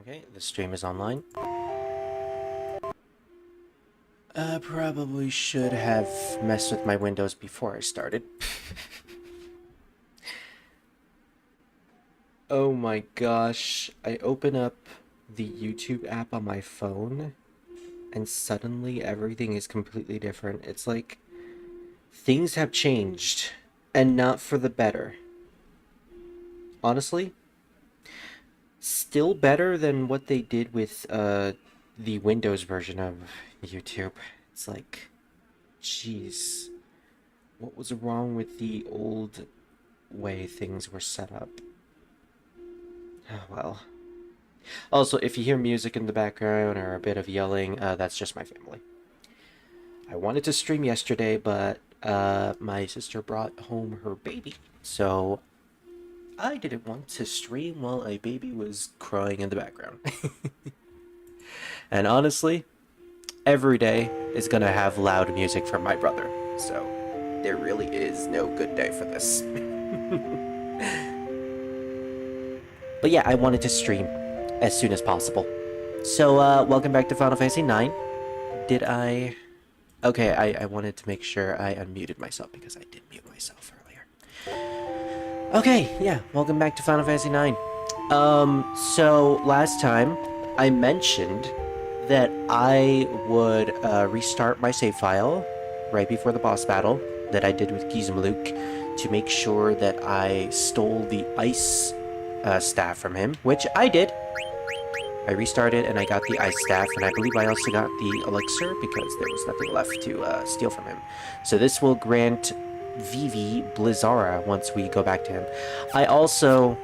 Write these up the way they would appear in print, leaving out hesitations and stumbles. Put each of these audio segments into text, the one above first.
Okay, the stream is online. Probably should have messed with my windows before I started. Oh my gosh, I open up the YouTube app on my phone and suddenly everything is completely different. It's like things have changed and not for the better. Honestly, still better than what they did with the Windows version of YouTube. It's like, jeez, what was wrong with the old way things were set up? Oh, well. Also, if you hear music in the background or a bit of yelling, that's just my family. I wanted to stream yesterday, but my sister brought home her baby, so I didn't want to stream while a baby was crying in the background. And honestly, every day is gonna have loud music from my brother, so there really is no good day for this. But yeah, I wanted to stream as soon as possible. So, welcome back to Final Fantasy IX. Did I... Okay, I wanted to make sure I unmuted myself because I did mute myself earlier. Okay, yeah, welcome back to Final Fantasy IX. So last time I mentioned that I would restart my save file right before the boss battle that I did with Gizmaluk to make sure that I stole the ice staff from him, which I did. I restarted and I got the ice staff, and I believe I also got the elixir because there was nothing left to steal from him. So this will grant Vivi Blizzara once we go back to him. I also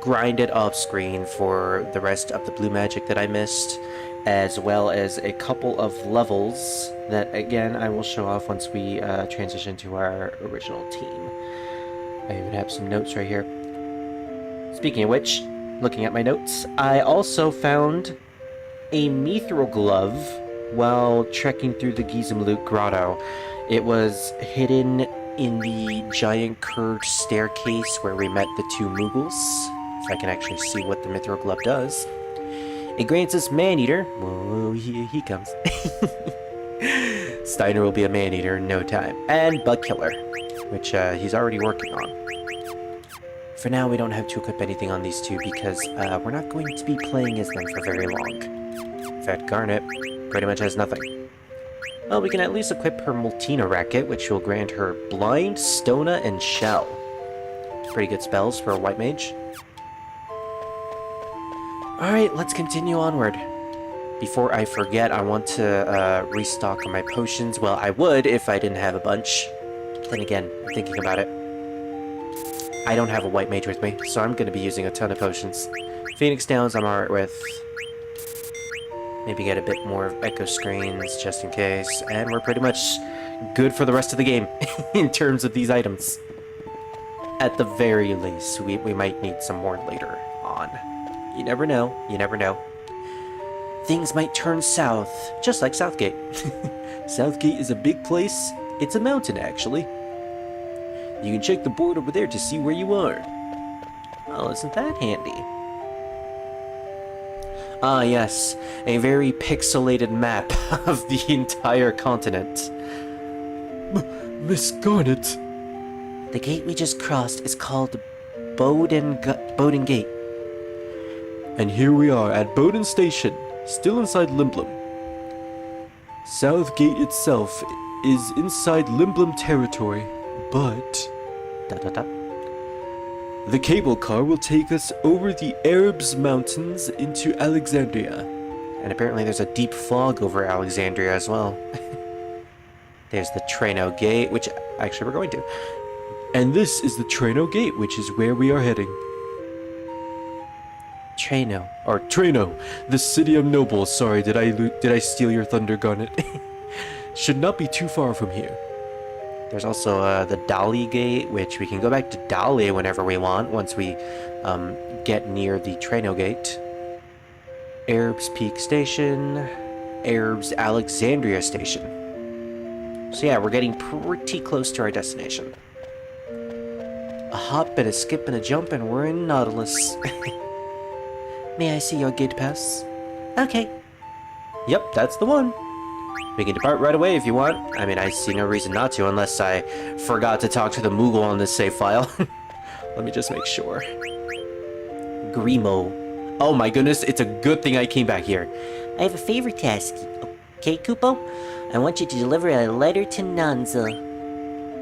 grinded off screen for the rest of the blue magic that I missed, as well as a couple of levels that, again, I will show off once we transition to our original team. I even have some notes right here. Speaking of which, looking at my notes, I also found a mithril glove while trekking through the Gizmaluk grotto. It was hidden in the giant curved staircase where we met the two Moogles. If I can actually see what the mithril glove does. It grants us man-eater. Whoa, he comes. Steiner will be a man-eater in no time. And bug killer, which he's already working on. For now, we don't have to equip anything on these two because we're not going to be playing as them for very long. In fact, Garnet pretty much has nothing. Well, we can at least equip her Multina racket, which will grant her Blind, Stona, and Shell. Pretty good spells for a white mage. Alright, let's continue onward. Before I forget, I want to restock on my potions. Well, I would if I didn't have a bunch. Then again, I'm thinking about it. I don't have a white mage with me, so I'm going to be using a ton of potions. Phoenix Downs I'm alright with. Maybe get a bit more echo screens just in case. And we're pretty much good for the rest of the game in terms of these items. At the very least, we might need some more later on. You never know, you never know. Things might turn south, just like Southgate. Southgate is a big place. It's a mountain, actually. You can check the board over there to see where you are. Well, isn't that handy? Ah, yes. A very pixelated map of the entire continent. Miss Garnet. The gate we just crossed is called Bowden Gate. And here we are at Bowden Station, still inside Limblum. Southgate itself is inside Limblum territory, but... The cable car will take us over the Arabs Mountains into Alexandria. And apparently there's a deep fog over Alexandria as well. There's the Treno Gate, which actually we're going to. And this is the Treno Gate, which is where we are heading. Treno, the city of nobles. Sorry, did I steal your thunder, Garnet? Should not be too far from here. There's also the Dali Gate, which we can go back to Dali whenever we want, once we get near the Treno Gate. Arabs Peak Station, Arabs Alexandria Station. So yeah, we're getting pretty close to our destination. A hop and a skip and a jump and we're in Nautilus. May I see your gate pass? Okay. Yep, that's the one. We can depart right away if you want. I mean, I see no reason not to unless I forgot to talk to the Moogle on this save file. Let me just make sure. Grimo. Oh my goodness, it's a good thing I came back here. I have a favor to ask you. Okay, Kupo? I want you to deliver a letter to Nanza.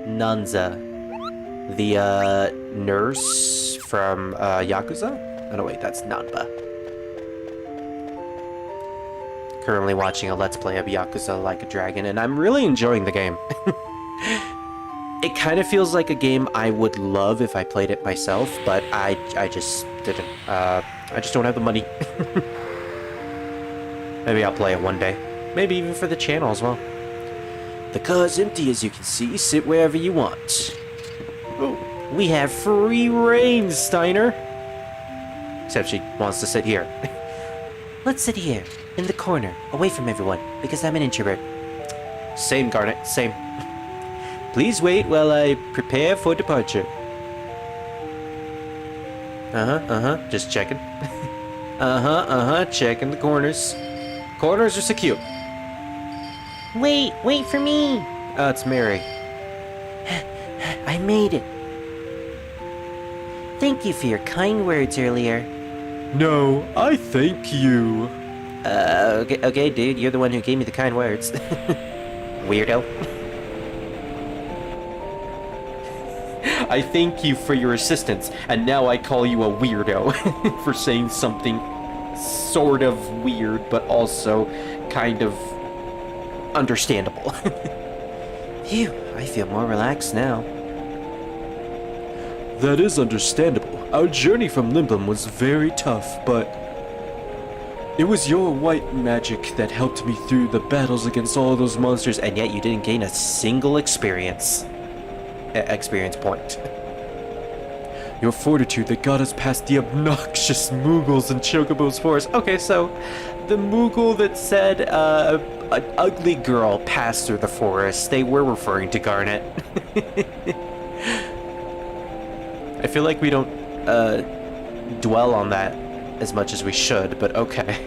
Nanza. The, nurse from, Yakuza? Oh no, wait, that's Nanba. Currently watching a Let's Play of Yakuza Like a Dragon, and I'm really enjoying the game. It kind of feels like a game I would love if I played it myself, but I just didn't. I just don't have the money. Maybe I'll play it one day. Maybe even for the channel as well. The car is empty, as you can see. Sit wherever you want. Oh, we have free reign, Steiner. Except she wants to sit here. Let's sit here, in the corner, away from everyone, because I'm an introvert. Same, Garnet, same. Please wait while I prepare for departure. Just checking. Checking the corners. Corners are secure. Wait for me! Oh, it's Mary. I made it. Thank you for your kind words earlier. No, I thank you. Okay, dude, you're the one who gave me the kind words. Weirdo. I thank you for your assistance, and now I call you a weirdo for saying something sort of weird, but also kind of understandable. Phew, I feel more relaxed now. That is understandable. Our journey from Limbum was very tough, but it was your white magic that helped me through the battles against all those monsters, And yet you didn't gain a single experience point. your fortitude that got us past the obnoxious Moogles and Chocobos for us. Okay, so the Moogle that said an ugly girl passed through the forest, they were referring to Garnet. I feel like we don't dwell on that as much as we should, but okay.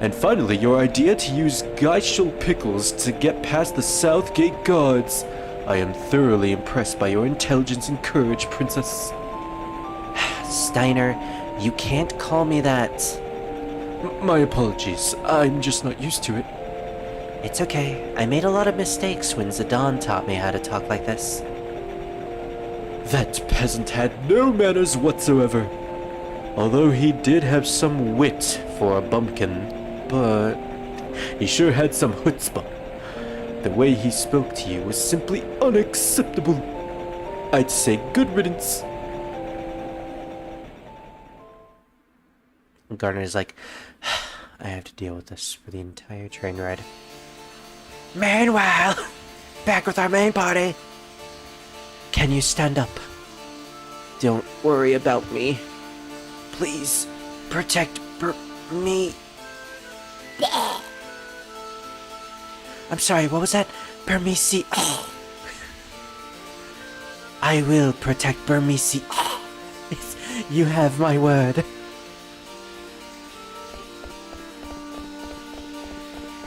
And finally, your idea to use Geishel pickles to get past the South Gate guards. I am thoroughly impressed by your intelligence and courage, Princess. Steiner, you can't call me that. My apologies. I'm just not used to it. It's okay. I made a lot of mistakes when Zidane taught me how to talk like this. That peasant had no manners whatsoever. Although he did have some wit for a bumpkin, but he sure had some chutzpah. The way he spoke to you was simply unacceptable. I'd say good riddance. Garnet is like, I have to deal with this for the entire train ride. Meanwhile, back with our main party. Can you stand up? Don't worry about me. Please, protect me. I'm sorry, what was that? Burmese. I will protect Burmese. You have my word.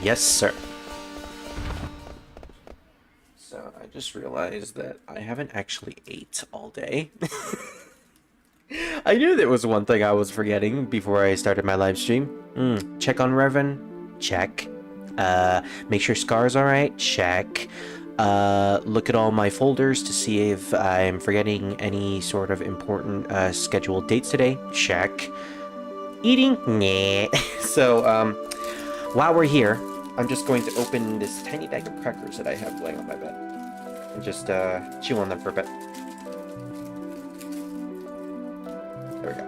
Yes, sir. So I just realized that I haven't actually ate all day. I knew there was one thing I was forgetting before I started my live stream. Check on Revan. Check. Make sure Scar's alright. Check. Look at all my folders to see if I'm forgetting any sort of important scheduled dates today. Check. Eating? Nah. So, while we're here, I'm just going to open this tiny bag of crackers that I have laying on my bed. And just chew on them for a bit. There we go.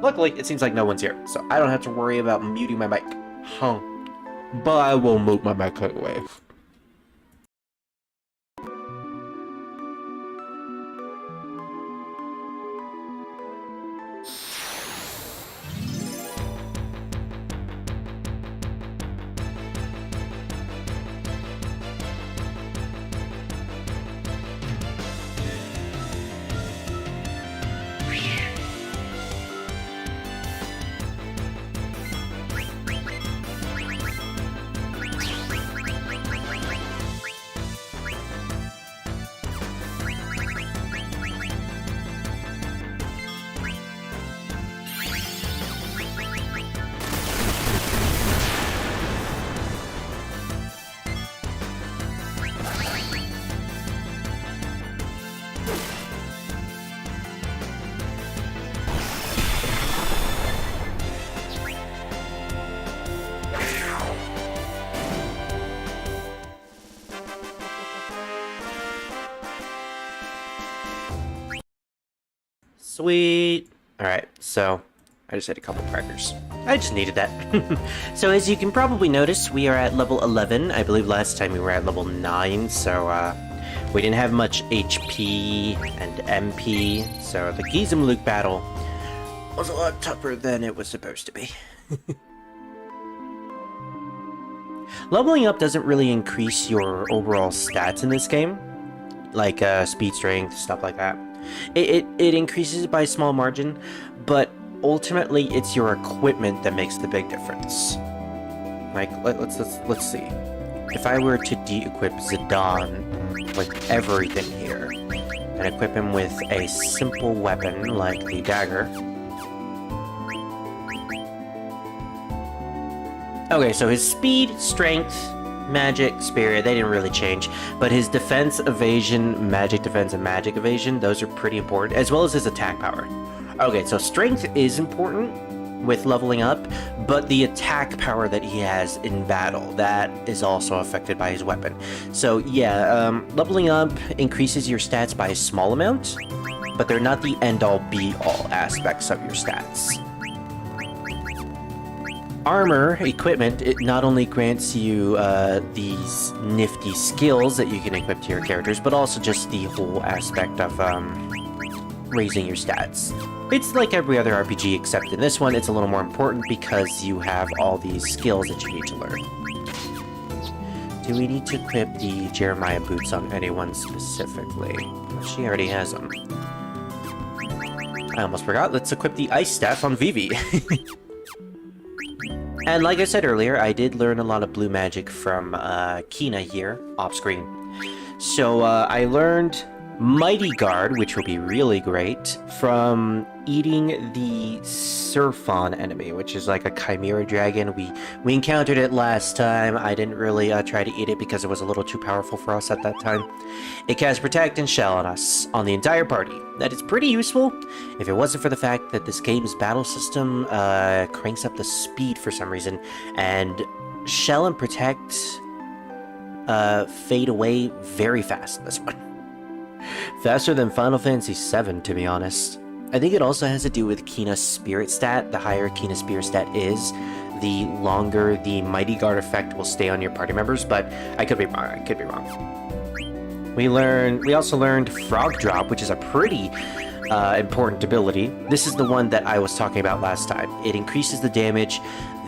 Luckily, it seems like no one's here, so I don't have to worry about muting my mic. Huh. But I will mute my mic anyway. Sweet. Alright, so I just ate a couple crackers. I just needed that. So as you can probably notice, we are at level 11. I believe last time we were at level 9, so we didn't have much HP and MP, so the Gizem battle was a lot tougher than it was supposed to be. Leveling up doesn't really increase your overall stats in this game, like speed, strength, stuff like that. It increases it by a small margin, but ultimately it's your equipment that makes the big difference. Like, let's see. If I were to de-equip Zidane with everything here, and equip him with a simple weapon like the dagger. Okay, so his speed, strength, magic, spirit, they didn't really change, but his defense, evasion, magic defense, and magic evasion, those are pretty important, as well as his attack power. Okay, so strength is important with leveling up, but the attack power that he has in battle, that is also affected by his weapon. So yeah, leveling up increases your stats by a small amount, but they're not the end-all be-all aspects of your stats. Armor, equipment, it not only grants you these nifty skills that you can equip to your characters, but also just the whole aspect of raising your stats. It's like every other RPG, except in this one, it's a little more important because you have all these skills that you need to learn. Do we need to equip the Jeremiah boots on anyone specifically? She already has them. I almost forgot, let's equip the ice staff on Vivi. And like I said earlier, I did learn a lot of blue magic from Quina here, off-screen. So I learned Mighty Guard, which will be really great, from eating the Surfon enemy, which is like a Chimera dragon. We encountered it last time. I didn't really try to eat it because it was a little too powerful for us at that time. It casts Protect and Shell on us, on the entire party. That is pretty useful, if it wasn't for the fact that this game's battle system cranks up the speed for some reason, and Shell and Protect fade away very fast in this one. Faster than Final Fantasy VII, to be honest. I think it also has to do with Quina's spirit stat. The higher Quina's spirit stat is, the longer the Mighty Guard effect will stay on your party members, but I could be wrong. We also learned Frog Drop, which is a pretty important ability. This is the one that I was talking about last time. It increases the damage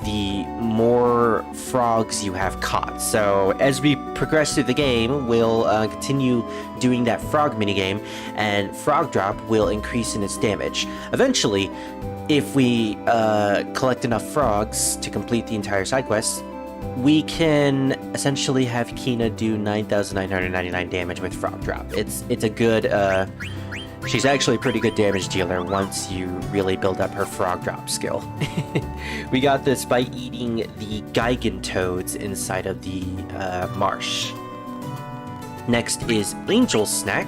the more frogs you have caught. So as we progress through the game, we'll continue doing that frog minigame, and Frog Drop will increase in its damage. Eventually, if we collect enough frogs to complete the entire side quest, we can essentially have Quina do 9,999 damage with Frog Drop. It's a good, she's actually a pretty good damage dealer once you really build up her Frog Drop skill. We got this by eating the Gigan toads inside of the marsh. Next is Angel Snack,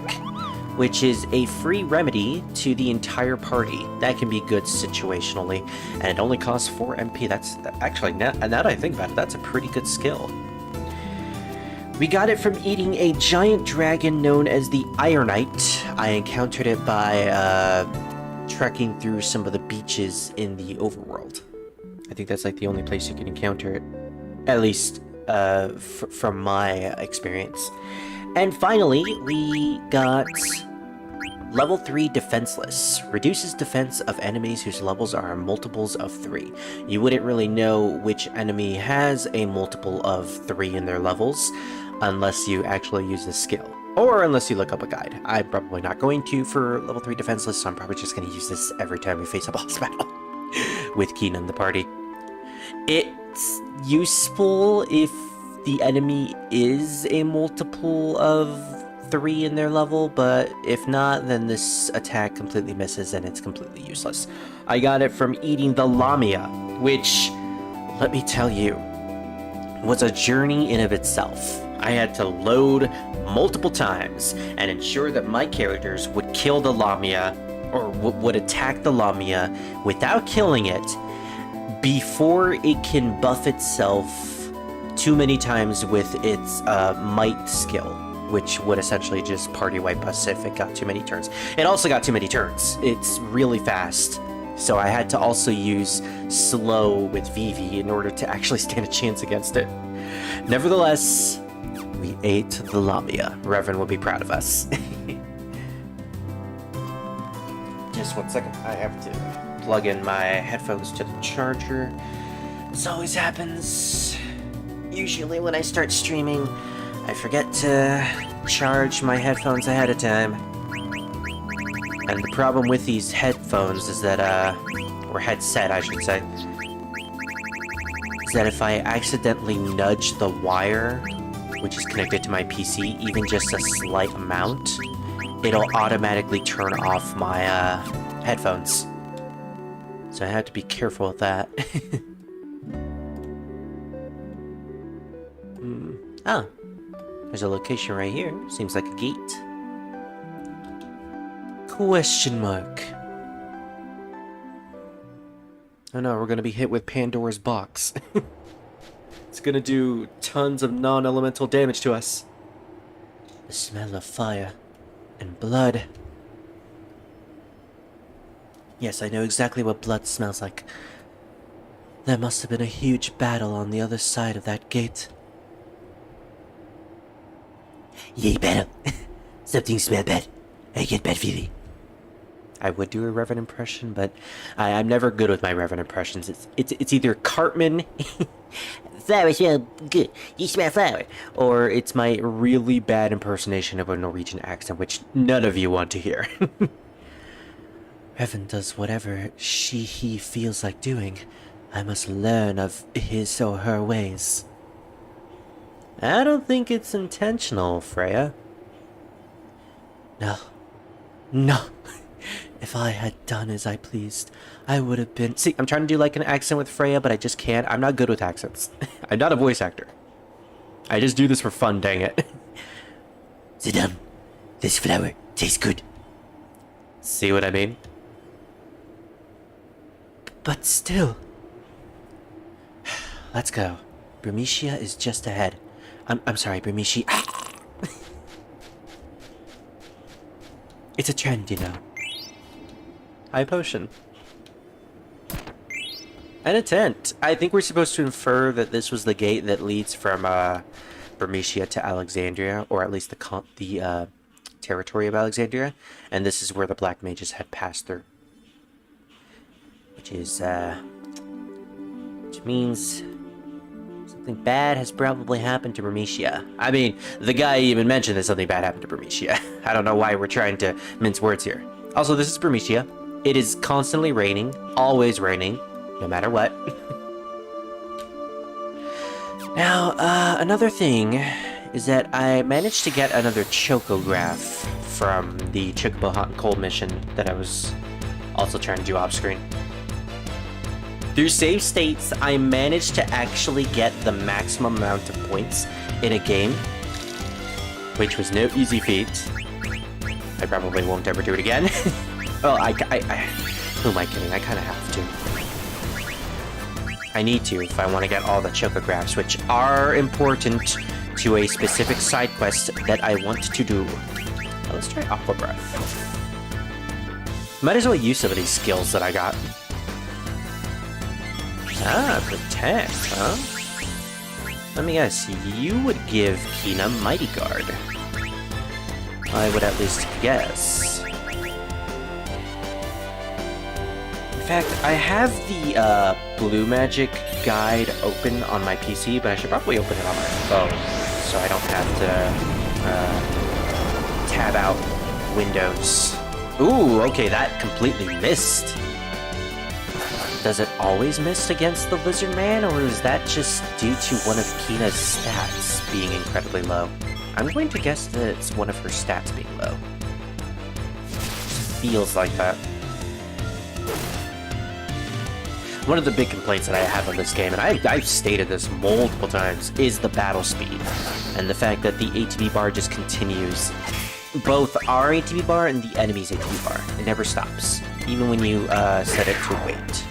which is a free remedy to the entire party. That can be good situationally, and it only costs 4 MP. That's actually, now that I think about it, that's a pretty good skill. We got it from eating a giant dragon known as the Ironite. I encountered it by trekking through some of the beaches in the overworld. I think that's like the only place you can encounter it, at least from my experience. And finally, we got Level 3 Defenseless. Reduces defense of enemies whose levels are multiples of 3. You wouldn't really know which enemy has a multiple of 3 in their levels unless you actually use this skill. Or unless you look up a guide. I'm probably not going to for Level 3 Defenseless, so I'm probably just going to use this every time we face a boss battle with Quina in the party. It's useful if the enemy is a multiple of 3 in their level, but if not, then this attack completely misses and it's completely useless. I got it from eating the Lamia, which, let me tell you, was a journey in of itself. I had to load multiple times and ensure that my characters would kill the Lamia, or would attack the Lamia without killing it before it can buff itself too many times with its might skill. which would essentially just party wipe us if it got too many turns. It also got too many turns. It's really fast. So I had to also use slow with Vivi in order to actually stand a chance against it. Nevertheless, we ate the lamia. Reverend will be proud of us. Just 1 second. I have to plug in my headphones to the charger. This always happens. Usually when I start streaming, I forget to charge my headphones ahead of time. And the problem with these headphones is that, or headset, I should say, is that if I accidentally nudge the wire, which is connected to my PC, even just a slight amount, it'll automatically turn off my, headphones. So I have to be careful with that. Ah, there's a location right here. Seems like a gate. Question mark. Oh no, we're gonna be hit with Pandora's box. It's gonna do tons of non-elemental damage to us. The smell of fire and blood. Yes, I know exactly what blood smells like. There must have been a huge battle on the other side of that gate. Yay, battle. Something smell bad. I get bad feeling. I would do a Reverend impression, but I'm never good with my Reverend impressions. It's either Cartman, flower smell good, you smell flower, or it's my really bad impersonation of a Norwegian accent, which none of you want to hear. Reverend does whatever he feels like doing. I must learn of his or her ways. I don't think it's intentional, Freya. No. No. If I had done as I pleased, I would have been... See, I'm trying to do like an accent with Freya, but I just can't. I'm not good with accents. I'm not a voice actor. I just do this for fun, dang it. Zidane, this flower tastes good. See what I mean? But still... Let's go. Burmecia is just ahead. I'm sorry, Burmecia. It's a trend, you know. High potion. And a tent. I think we're supposed to infer that this was the gate that leads from Burmecia to Alexandria, or at least the territory of Alexandria, and this is where the Black Mages had passed through. Which means something bad has probably happened to Burmecia. I mean, the guy even mentioned that something bad happened to Burmecia. I don't know why we're trying to mince words here. Also, this is Burmecia. It is constantly raining, always raining, no matter what. Now, another thing is that I managed to get another chocograph from the Chocobo Hot and Cold mission that I was also trying to do off-screen. Through save states, I managed to actually get the maximum amount of points in a game, which was no easy feat. I probably won't ever do it again. Well, who am I kidding? I kind of have to. I need to if I want to get all the chocographs, which are important to a specific side quest that I want to do. Now, let's try Aqua Breath. Might as well use some of these skills that I got. Ah, Protect, huh? Let me guess, you would give Quina Mighty Guard. I would at least guess. In fact, I have the Blue Magic guide open on my PC, but I should probably open it on my phone, so I don't have to tab out Windows. Ooh, okay, that completely missed. Does it always miss against the Lizard Man, or is that just due to one of Quina's stats being incredibly low? I'm going to guess that it's one of her stats being low. Feels like that. One of the big complaints that I have on this game, and I've stated this multiple times, is the battle speed. And the fact that the ATB bar just continues. Both our ATB bar and the enemy's ATB bar. It never stops, even when you set it to wait.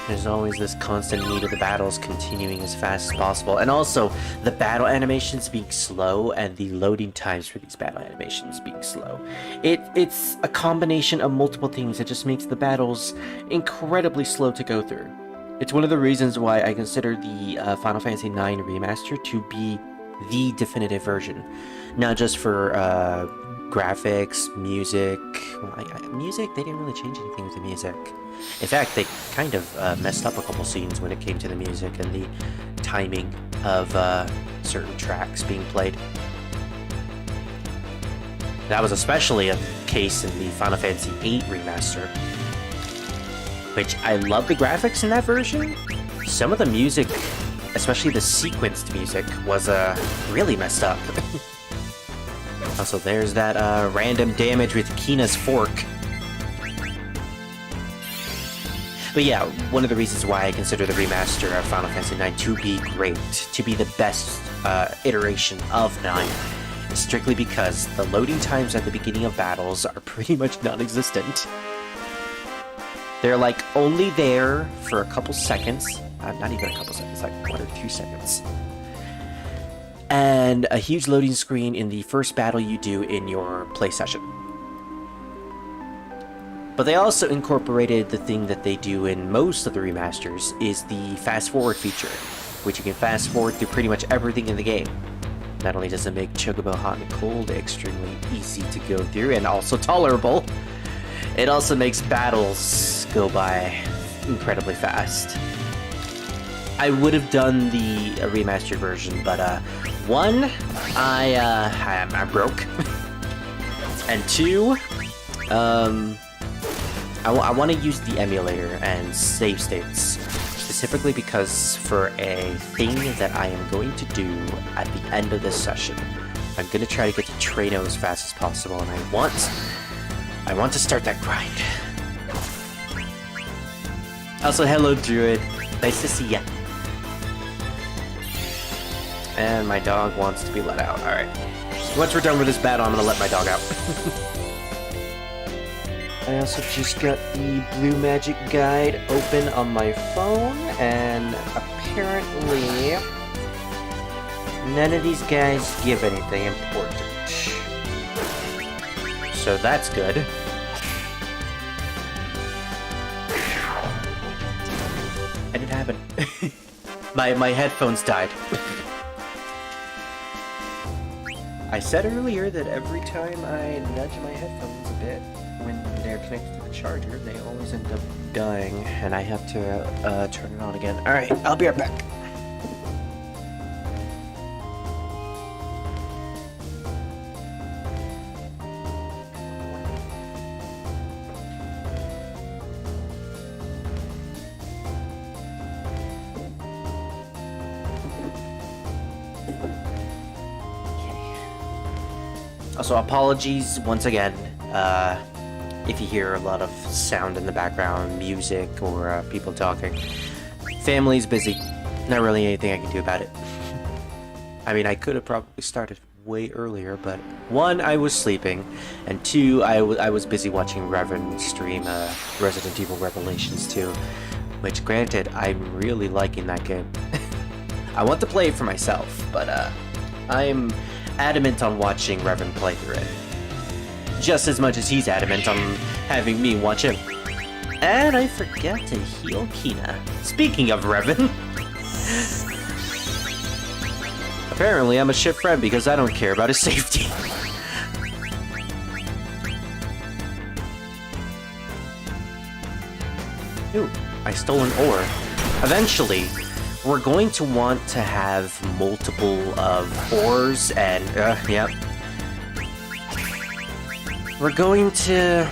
There's always this constant need of the battles continuing as fast as possible. And also, the battle animations being slow and the loading times for these battle animations being slow. It's a combination of multiple things that just makes the battles incredibly slow to go through. It's one of the reasons why I consider the Final Fantasy IX Remaster to be the definitive version. Not just for graphics, music... Well, music? They didn't really change anything with the music. In fact, they kind of messed up a couple scenes when it came to the music and the timing of certain tracks being played. That was especially a case in the Final Fantasy VIII Remaster, which I love the graphics in that version. Some of the music, especially the sequenced music, was really messed up. Also, there's that random damage with Quina's fork. But yeah, one of the reasons why I consider the remaster of Final Fantasy IX to be great, to be the best iteration of 9, is strictly because the loading times at the beginning of battles are pretty much non-existent. They're like only there for a couple seconds, not even a couple seconds, like 1 or 2 seconds. And a huge loading screen in the first battle you do in your play session. But they also incorporated the thing that they do in most of the remasters, is the fast forward feature, which you can fast forward through pretty much everything in the game. Not only does it make Chocobo Hot and Cold extremely easy to go through and also tolerable, it also makes battles go by incredibly fast. I would have done the remastered version, but one, I'm broke, and two, I want to use the emulator and save states, specifically because for a thing that I am going to do at the end of this session, I'm going to try to get to Trano as fast as possible, and I want to start that grind. Also, hello Druid, nice to see ya. And my dog wants to be let out. Alright. Once we're done with this battle, I'm gonna let my dog out. I also just got the Blue Magic Guide open on my phone, and apparently none of these guys give anything important. So that's good. And it happened. my headphones died. I said earlier that every time I nudge my headphones a bit when they're connected to the charger, they always end up dying, and I have to turn it on again. Alright, I'll be right back. Also, apologies once again if you hear a lot of sound in the background, music, or people talking. Family's busy. Not really anything I can do about it. I mean, I could have probably started way earlier, but one, I was sleeping, and two, I was busy watching Revan stream Resident Evil Revelations 2, which, granted, I'm really liking that game. I want to play it for myself, but I'm adamant on watching Revan play through it. Just as much as he's adamant on having me watch him. And I forget to heal Quina. Speaking of Revan... apparently I'm a shit friend because I don't care about his safety. Ooh, I stole an ore. Eventually, we're going to want to have multiple of ores and, yep. We're going to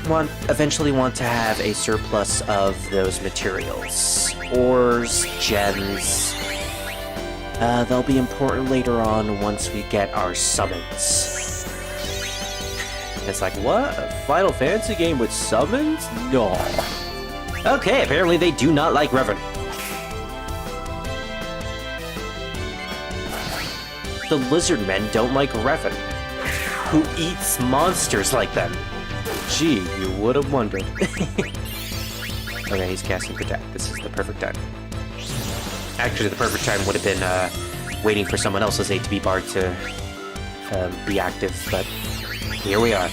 eventually want to have a surplus of those materials. Ores, gems. They'll be important later on once we get our summons. It's like, what? A Final Fantasy game with summons? No. Okay, apparently they do not like Revan. The lizard men don't like Revan, who eats monsters like them. Gee, you would have wondered. Okay, he's casting Protect. This is the perfect time. Actually, the perfect time would have been waiting for someone else's aid to be barred to be active, but here we are.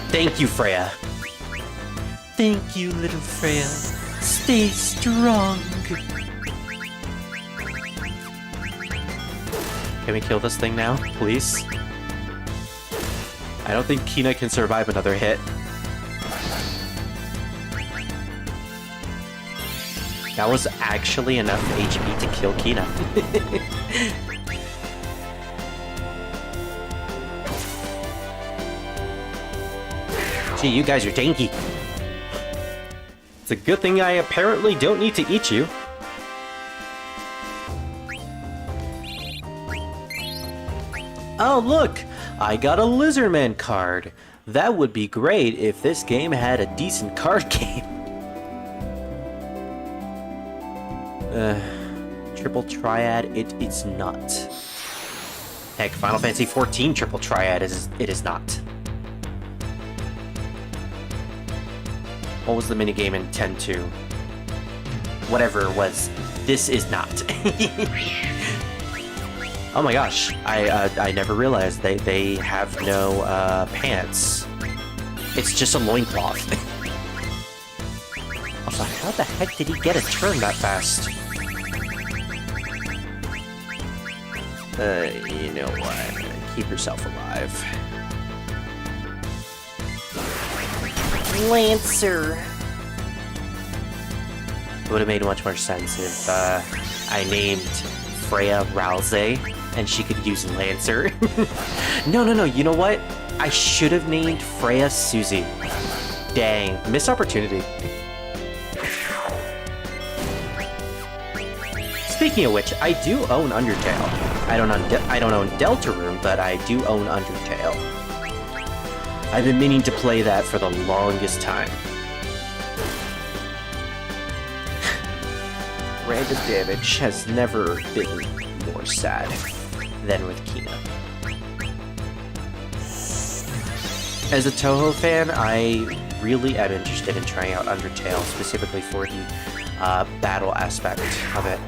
Thank you, Freya. Thank you, little Freya. Stay strong. Can we kill this thing now, please? I don't think Quina can survive another hit. That was actually enough HP to kill Quina. Gee, you guys are tanky. It's a good thing I apparently don't need to eat you. Oh, look! I got a Lizardman card. That would be great if this game had a decent card game. Triple Triad, it is not. Heck, Final Fantasy XIV Triple Triad it is not. What was the minigame in 10-2? Whatever it was, this is not. Oh my gosh, I never realized they have no pants. It's just a loincloth. Also, how the heck did he get a turn that fast? You know what? Keep yourself alive. Lancer! It would have made much more sense if I named Freya Ralze and she could use Lancer. No, you know what? I should have named Freya Susie. Dang, missed opportunity. Speaking of which, I do own Undertale. I don't own Deltarune, but I do own Undertale. I've been meaning to play that for the longest time. Random damage has never been more sad than with Quina. As a Touhou fan, I really am interested in trying out Undertale, specifically for the battle aspect of it.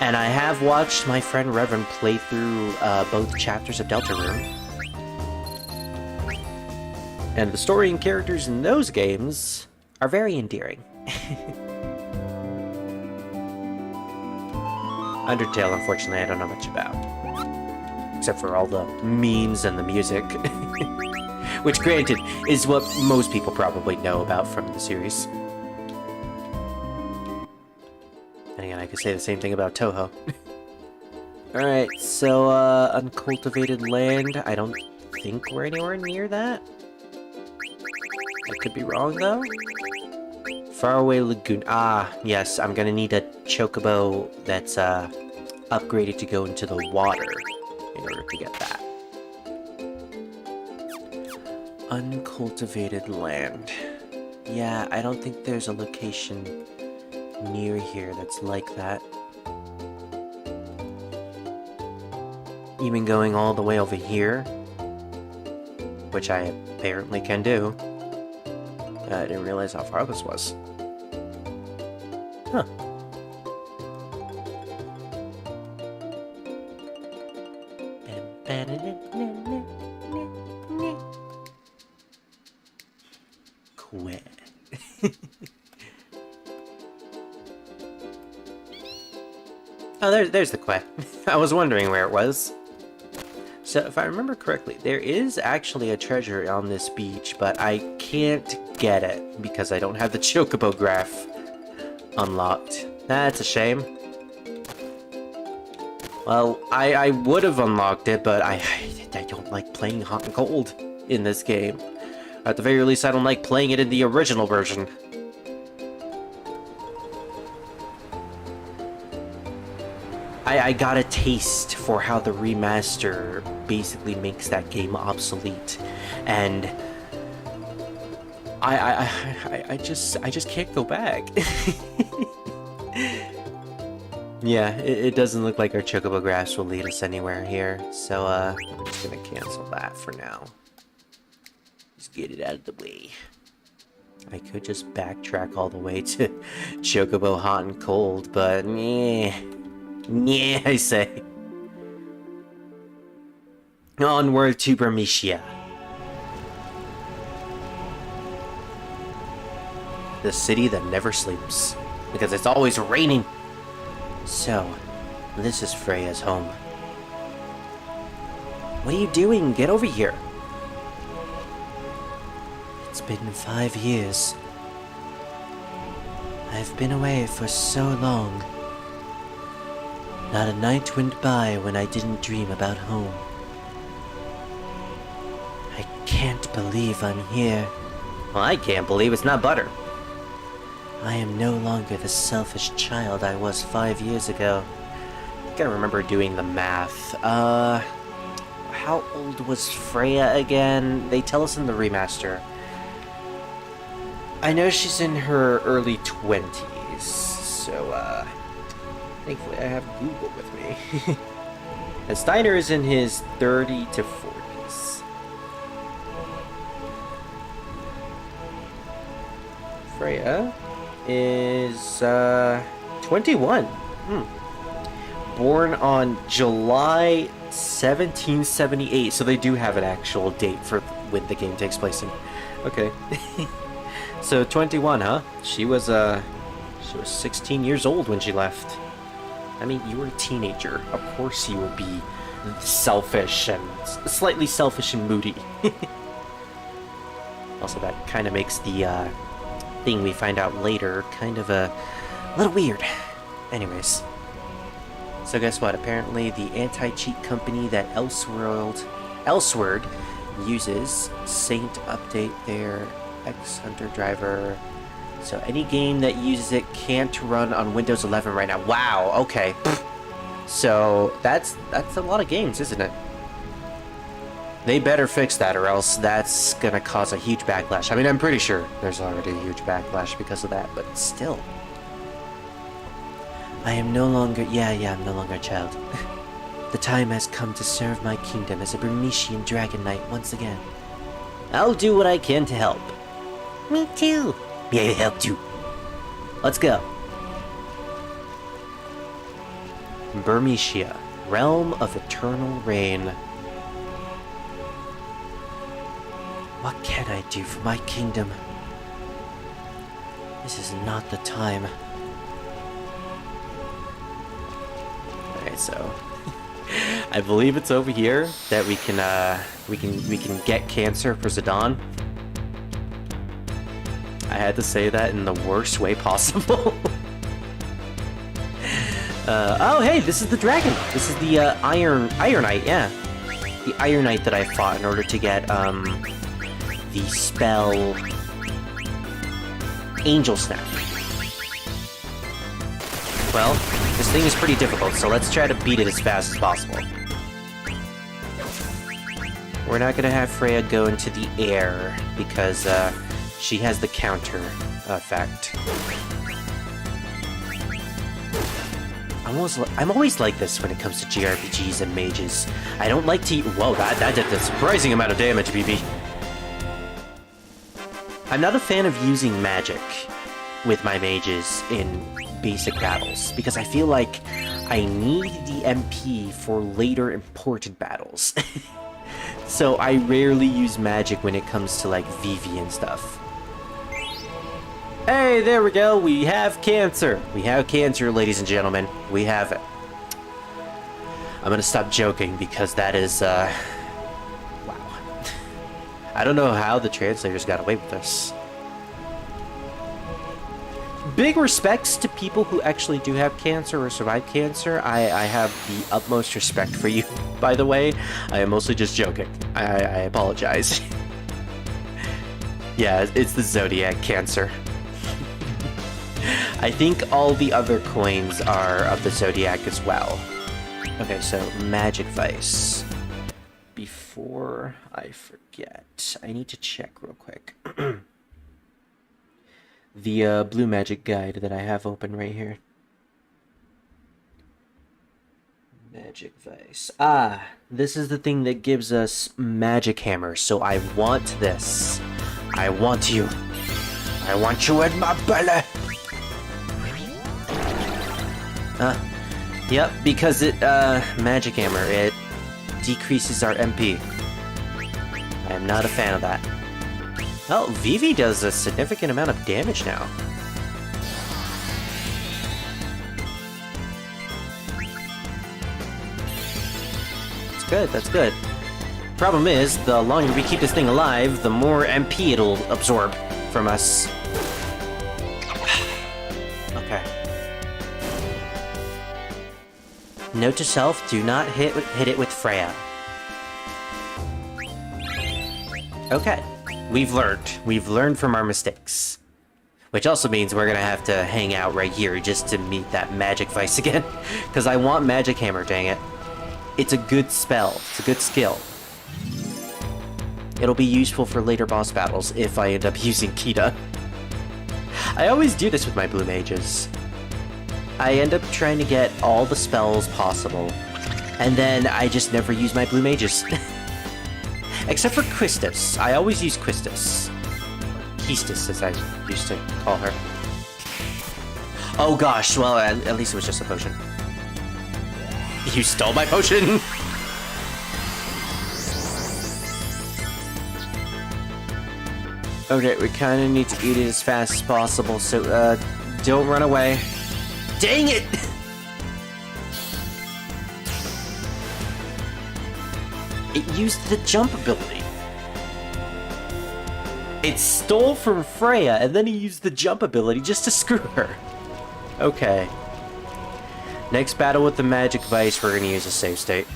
And I have watched my friend Reverend play through both chapters of Deltarune. And the story and characters in those games are very endearing. Undertale, unfortunately, I don't know much about. Except for all the memes and the music. Which, granted, is what most people probably know about from the series. And again, I could say the same thing about Touhou. Alright, so, uncultivated land. I don't think we're anywhere near that. I could be wrong, though. Faraway Lagoon. Ah, yes, I'm gonna need a chocobo that's, upgraded to go into the water in order to get that. Uncultivated land. Yeah, I don't think there's a location near here that's like that. Even going all the way over here, which I apparently can do. I didn't realize how far this was. Huh. Quit. Oh, there's the quest. I was wondering where it was. So, if I remember correctly, there is actually a treasure on this beach, but I can't get it because I don't have the chocobo graph unlocked. That's a shame. Well, I would have unlocked it, but I don't like playing hot and cold in this game. At the very least, I don't like playing it in the original version. I got a taste for how the remaster basically makes that game obsolete, and I just can't go back. Yeah, it doesn't look like our chocobo grass will lead us anywhere here, so we're just gonna cancel that for now. Just get it out of the way. I could just backtrack all the way to Chocobo Hot and Cold, but yeah, I say. Onward to Bermesia. The city that never sleeps, because it's always raining. So, this is Freya's home. What are you doing? Get over here. It's been 5 years. I've been away for so long. Not a night went by when I didn't dream about home. I can't believe I'm here. Well, I can't believe it's not butter. I am no longer the selfish child I was 5 years ago. I gotta remember doing the math. How old was Freya again? They tell us in the remaster. I know she's in her early 20s, so, thankfully I have Google with me. And Steiner is in his 30 to 40s. Freya is 21. Born on July 1778, so they do have an actual date for when the game takes place in. Okay. So 21, huh? She was 16 years old when she left. I mean, you were a teenager. Of course you would be selfish and slightly selfish and moody. Also, that kind of makes the thing we find out later kind of a little weird. Anyways. So guess what? Apparently the anti-cheat company that Elsword uses Saint update their X-Hunter driver. So any game that uses it can't run on Windows 11 right now. Wow, okay. So that's a lot of games, isn't it? They better fix that, or else that's gonna cause a huge backlash. I mean, I'm pretty sure there's already a huge backlash because of that, but still. I am no longer... Yeah, I'm no longer a child. The time has come to serve my kingdom as a Burmesian Dragon Knight once again. I'll do what I can to help. Me too. Yeah, I help too. Let's go. Burmesia, realm of eternal rain. What can I do for my kingdom? This is not the time. Alright, so I believe it's over here that we can get cancer for Zidane. I had to say that in the worst way possible. Oh hey, this is the dragon. This is the Iron Knight, yeah. The Iron Knight that I fought in order to get the spell Angel Snap. Well, this thing is pretty difficult, so let's try to beat it as fast as possible. We're not gonna have Freya go into the air because she has the counter effect. I'm always like this when it comes to JRPGs and mages. I don't like to... Whoa, that did a surprising amount of damage, BB. I'm not a fan of using magic with my mages in basic battles, because I feel like I need the MP for later important battles. So I rarely use magic when it comes to like Vivi and stuff. Hey, there we go. We have cancer. We have cancer, ladies and gentlemen. We have it. I'm gonna stop joking because that is, wow. I don't know how the translators got away with this. Big respects to people who actually do have cancer or survive cancer. I have the utmost respect for you, by the way. I am mostly just joking. I apologize. Yeah, it's the Zodiac cancer. I think all the other coins are of the Zodiac as well. Okay, so Magic Vice. Before I forget, I need to check real quick. The Blue Magic Guide that I have open right here. Magic Vice. Ah, this is the thing that gives us Magic Hammer, so I want this. I want you. I want you in my belly! Yep, because it, Magic Hammer, it decreases our MP. I am not a fan of that. Oh, Vivi does a significant amount of damage now. That's good, that's good. Problem is, the longer we keep this thing alive, the more MP it'll absorb from us. Okay. Note to self, do not hit it with Freya. Okay. We've learned. We've learned from our mistakes. Which also means we're gonna have to hang out right here just to meet that Magic Vice again. Because I want Magic Hammer, dang it. It's a good spell. It's a good skill. It'll be useful for later boss battles if I end up using Quina. I always do this with my blue mages. I end up trying to get all the spells possible, and then I just never use my blue mages. Except for Quistis. I always use Quistis. Quistis, as I used to call her. Oh gosh, well, at least it was just a potion. You stole my potion! Okay, we kind of need to eat it as fast as possible, so, don't run away. Dang it! It used the jump ability. It stole from Freya, and then he used the jump ability just to screw her. Okay. Next battle with the Magic Vice, we're gonna use a save state.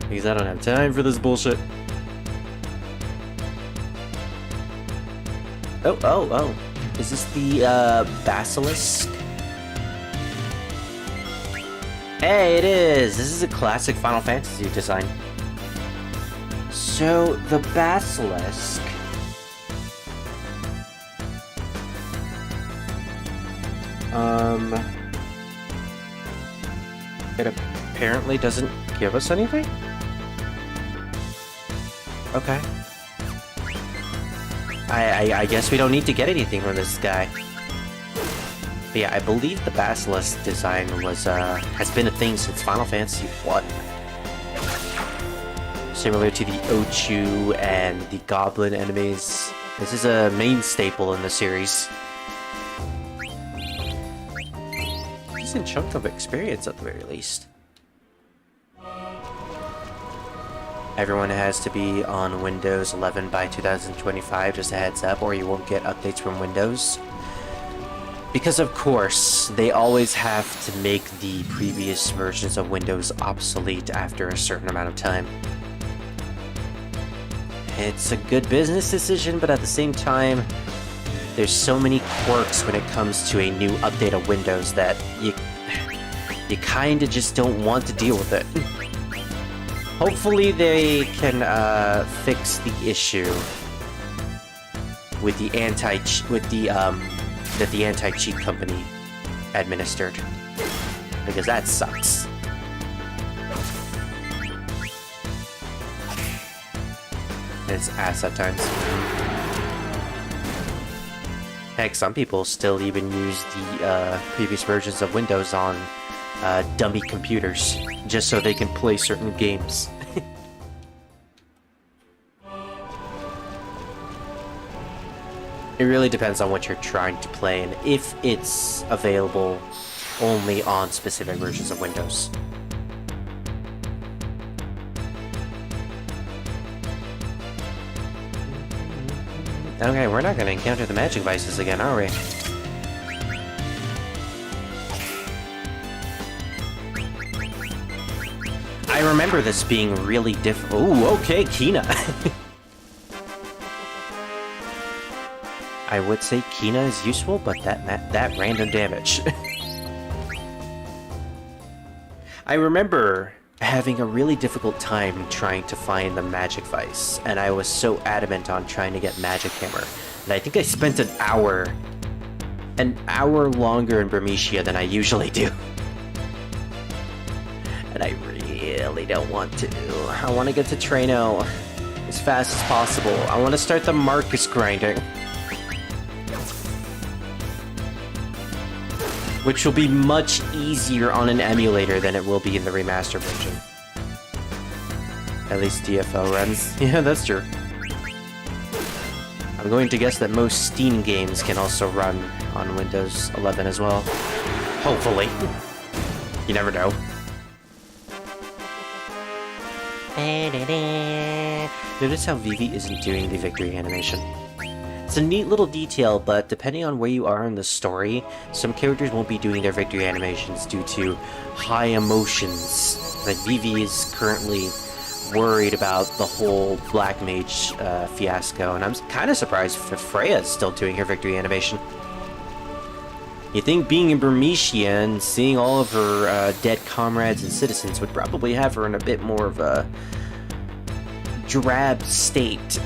Because I don't have time for this bullshit. Oh. Is this the, Basilisk? Hey, it is! This is a classic Final Fantasy design. So, the Basilisk... It apparently doesn't give us anything? Okay. I guess we don't need to get anything from this guy. But yeah, I believe the Basilisk design was, has been a thing since Final Fantasy 1. Similar to the Ochu and the Goblin enemies. This is a main staple in the series. Decent chunk of experience at the very least. Everyone has to be on Windows 11 by 2025, just a heads up, or you won't get updates from Windows. Because of course, they always have to make the previous versions of Windows obsolete after a certain amount of time. It's a good business decision, but at the same time, there's so many quirks when it comes to a new update of Windows that you kinda just don't want to deal with it. Hopefully they can fix the issue with the that the anti-cheat company administered, because that sucks. It's ass at times. Heck, some people still even use the previous versions of Windows on dummy computers, just so they can play certain games. It really depends on what you're trying to play and if it's available only on specific versions of Windows. Okay, we're not going to encounter the Magic Vices again, are we? I remember this being really Ooh, okay, Quina. I would say Quina is useful, but that random damage. I remember having a really difficult time trying to find the Magic Vice, and I was so adamant on trying to get Magic Hammer, and I think I spent an hour longer in Bermesia than I usually do. but I really don't want to. I want to get to Trano as fast as possible. I want to start the Marcus grinding. Which will be much easier on an emulator than it will be in the remaster version. At least DFO runs. Yeah, that's true. I'm going to guess that most Steam games can also run on Windows 11 as well. Hopefully. You never know. Notice how Vivi isn't doing the victory animation. It's a neat little detail, but depending on where you are in the story, some characters won't be doing their victory animations due to high emotions. Like Vivi is currently worried about the whole Black Mage fiasco, and I'm kind of surprised if Freya is still doing her victory animation. You think being in Burmecia and seeing all of her dead comrades and citizens would probably have her in a bit more of a drab state.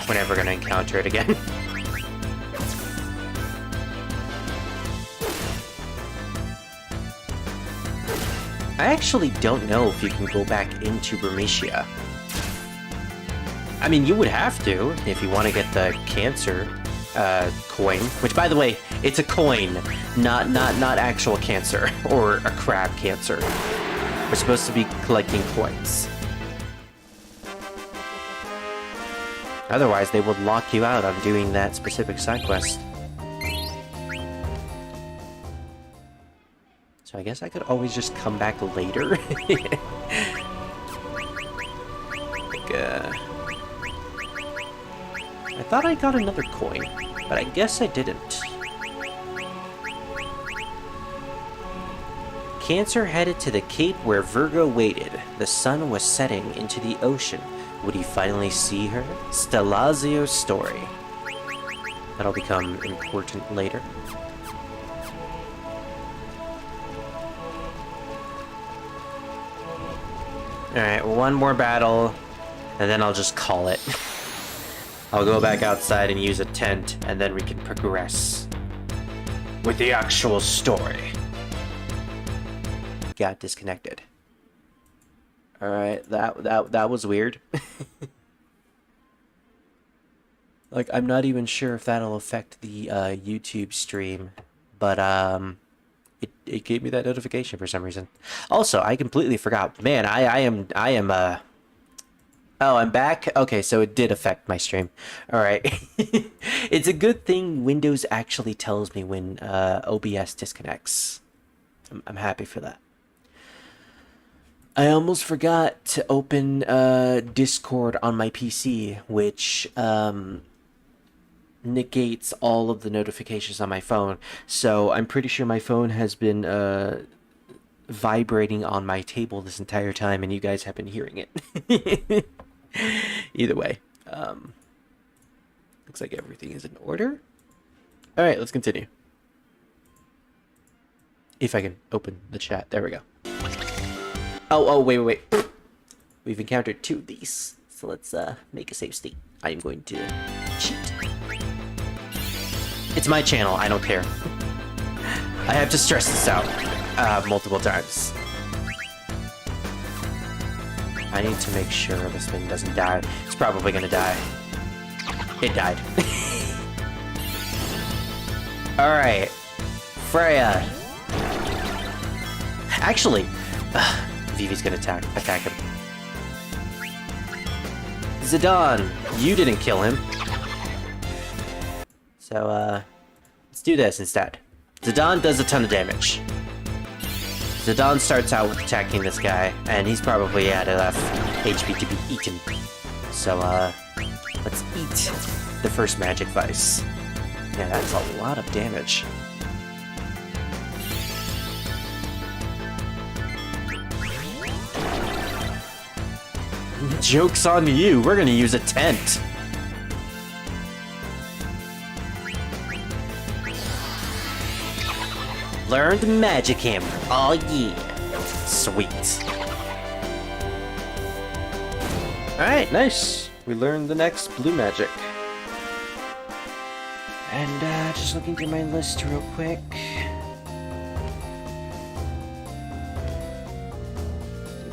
We're never gonna encounter it again. I actually don't know if you can go back into Burmecia. I mean, you would have to if you want to get the cancer coin, which, by the way, it's a coin, not actual cancer or a crab cancer. We're supposed to be collecting coins. Otherwise, they would lock you out on doing that specific side quest. So I guess I could always just come back later. Like, I thought I got another coin, but I guess I didn't. Cancer headed to the cape where Virgo waited. The sun was setting into the ocean. Would he finally see her? Stellazio's story. That'll become important later. Alright, one more battle, and then I'll just call it. I'll go back outside and use a tent, and then we can progress with the actual story. Got disconnected. Alright, that was weird. Like, I'm not even sure if that'll affect the YouTube stream, but it gave me that notification for some reason. Also, I completely forgot. Man, I am oh, I'm back? Okay, so it did affect my stream. Alright. It's a good thing Windows actually tells me when OBS disconnects. I'm happy for that. I almost forgot to open Discord on my PC, which negates all of the notifications on my phone. So I'm pretty sure my phone has been vibrating on my table this entire time, and you guys have been hearing it. Either way, looks like everything is in order. All right, let's continue. If I can open the chat, there we go. Oh, wait. We've encountered 2 of these, so let's make a save state. I am going to cheat. It's my channel, I don't care. I have to stress this out multiple times. I need to make sure this thing doesn't die. It's probably gonna die. It died. Alright. Freya. Actually, Vivi's gonna attack him. Zidane, you didn't kill him. So, let's do this instead. Zidane does a ton of damage. Zidane starts out with attacking this guy, and he's probably at enough HP to be eaten. So, let's eat the first magic vice. Yeah, that's a lot of damage. Joke's on you, we're gonna use a tent. Learned magic hammer. Oh yeah. Sweet. Alright, nice. we learned the next blue magic. And just looking through my list real quick.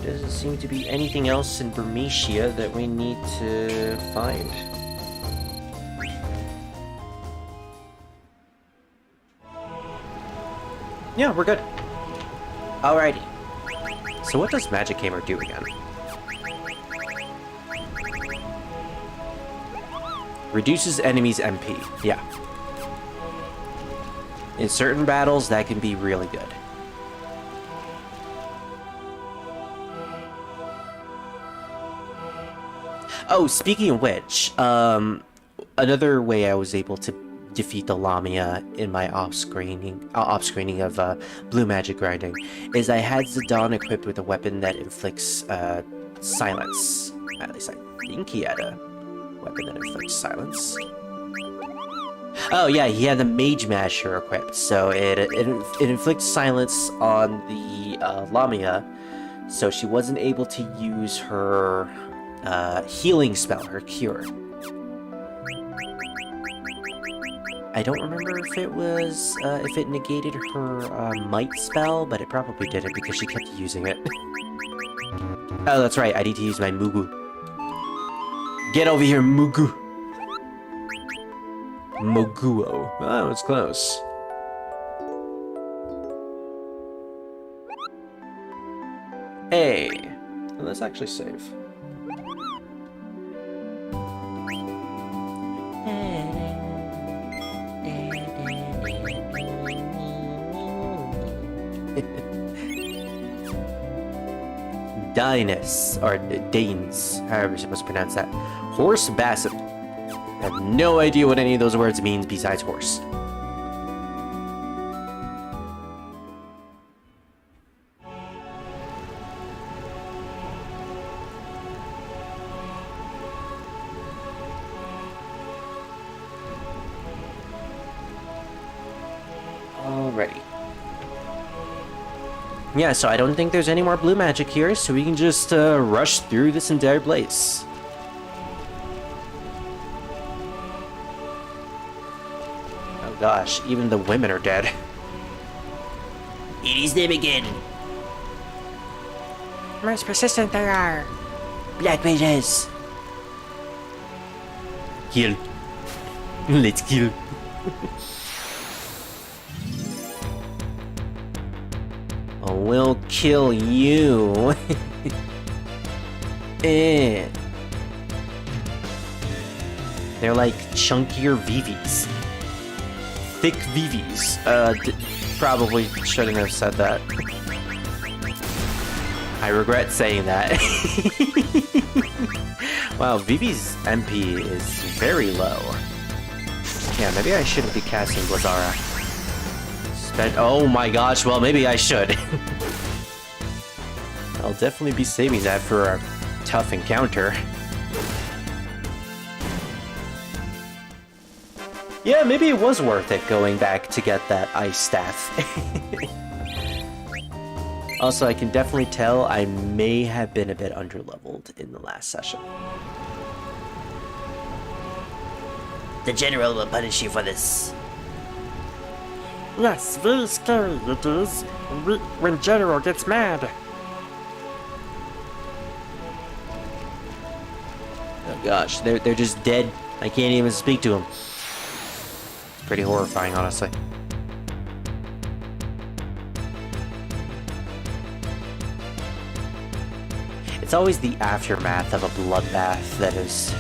There doesn't seem to be anything else in Burmecia that we need to find. Yeah, we're good. Alrighty. So what does Magic Hammer do again? Reduces enemies' MP. Yeah. In certain battles, that can be really good. Oh, speaking of which, another way I was able to defeat the Lamia in my off-screening of blue magic grinding is I had Zidane equipped with a weapon that inflicts silence. At least I think he had a weapon that inflicts silence. Oh yeah, he had the Mage Masher equipped, so it inflicts silence on the Lamia, so she wasn't able to use her healing spell, her cure. I don't remember if it was if it negated her might spell, but it probably didn't because she kept using it. Oh, that's right. I need to use my Mugu. Get over here, Mugu. Moguo. Oh, it's close. Hey, let's actually save. Dines, or Danes, however you're supposed to pronounce that. Horse Basset. I have no idea what any of those words means besides horse. Alrighty. Yeah, so I don't think there's any more blue magic here, so we can just rush through this entire place. Oh gosh, even the women are dead. It is them again. Most persistent they are. Black mages. Kill. Let's kill. We'll kill you. Eh. They're like chunkier Vivis. Thick Vivis. Probably shouldn't have said that. I regret saying that. Wow, Vivi's MP is very low. Yeah, maybe I shouldn't be casting Blazara. Oh my gosh, well maybe I should. I'll definitely be saving that for a tough encounter. Yeah, maybe it was worth it going back to get that ice staff. Also, I can definitely tell I may have been a bit underleveled in the last session. The General will punish you for this. Yes, very scary it is when General gets mad. Oh gosh, they're just dead. I can't even speak to them. It's pretty horrifying, honestly. It's always the aftermath of a bloodbath that is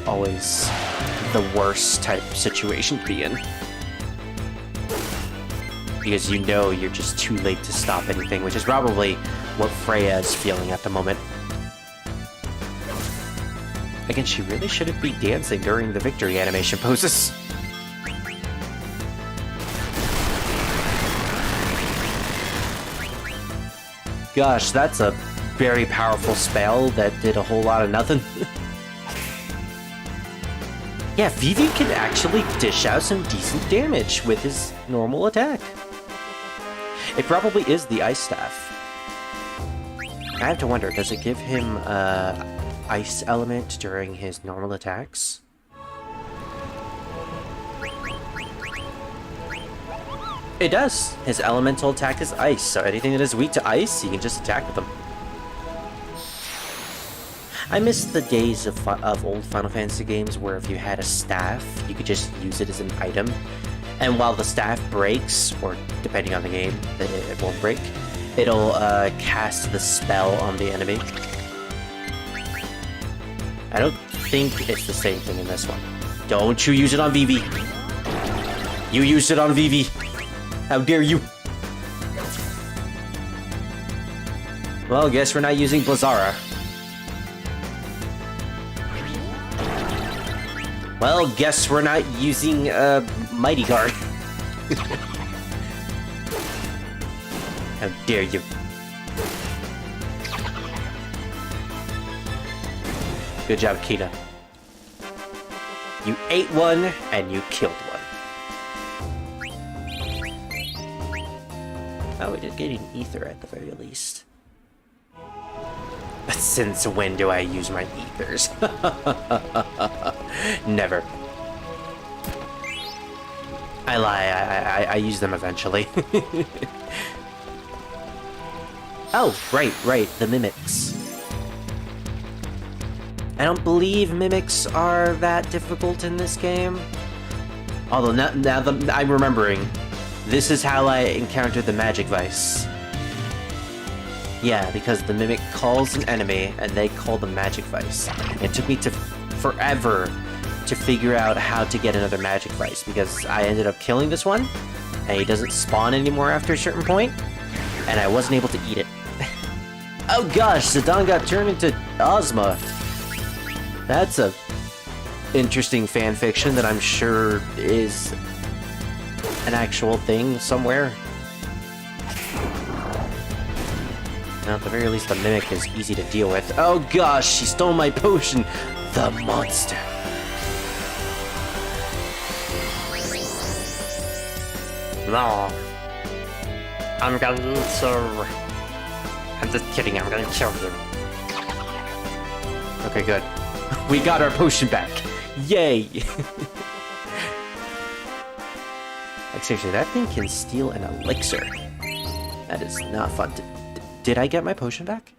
always the worst type of situation to be in. Because you know you're just too late to stop anything, which is probably what Freya is feeling at the moment. Again, she really shouldn't be dancing during the victory animation poses. Gosh, that's a very powerful spell that did a whole lot of nothing. Yeah, Vivi can actually dish out some decent damage with his normal attack. It probably is the Ice Staff. I have to wonder, does it give him ice element during his normal attacks. It does. His elemental attack is ice, so anything that is weak to ice, you can just attack with them. I miss the days of old Final Fantasy games where if you had a staff, you could just use it as an item. And while the staff breaks, or depending on the game, it won't break, it'll cast the spell on the enemy. I don't think it's the same thing in this one. Don't you use it on Vivi. You used it on Vivi. How dare you? Well, guess we're not using Blizzara. Well, guess we're not using Mighty Guard. How dare you? Good job, Quina. You ate one and you killed one. Oh, we did get an ether at the very least. Since when do I use my ethers? Never. I lie, I use them eventually. Oh, right, the mimics. I don't believe mimics are that difficult in this game. Although now that I'm remembering, this is how I encountered the magic vice. Yeah, because the mimic calls an enemy and they call the magic vice. It took me forever to figure out how to get another magic vice because I ended up killing this one and he doesn't spawn anymore after a certain point, and I wasn't able to eat it. Oh gosh, Zidane got turned into Ozma. That's a interesting fan fiction that I'm sure is an actual thing somewhere. Now, at the very least, the mimic is easy to deal with. Oh gosh, she stole my potion! The monster! No. I'm going to... I'm just kidding, I'm gonna kill you. Okay, good. We got our potion back! Yay! Like, seriously, that thing can steal an elixir. That is not fun. Did I get my potion back?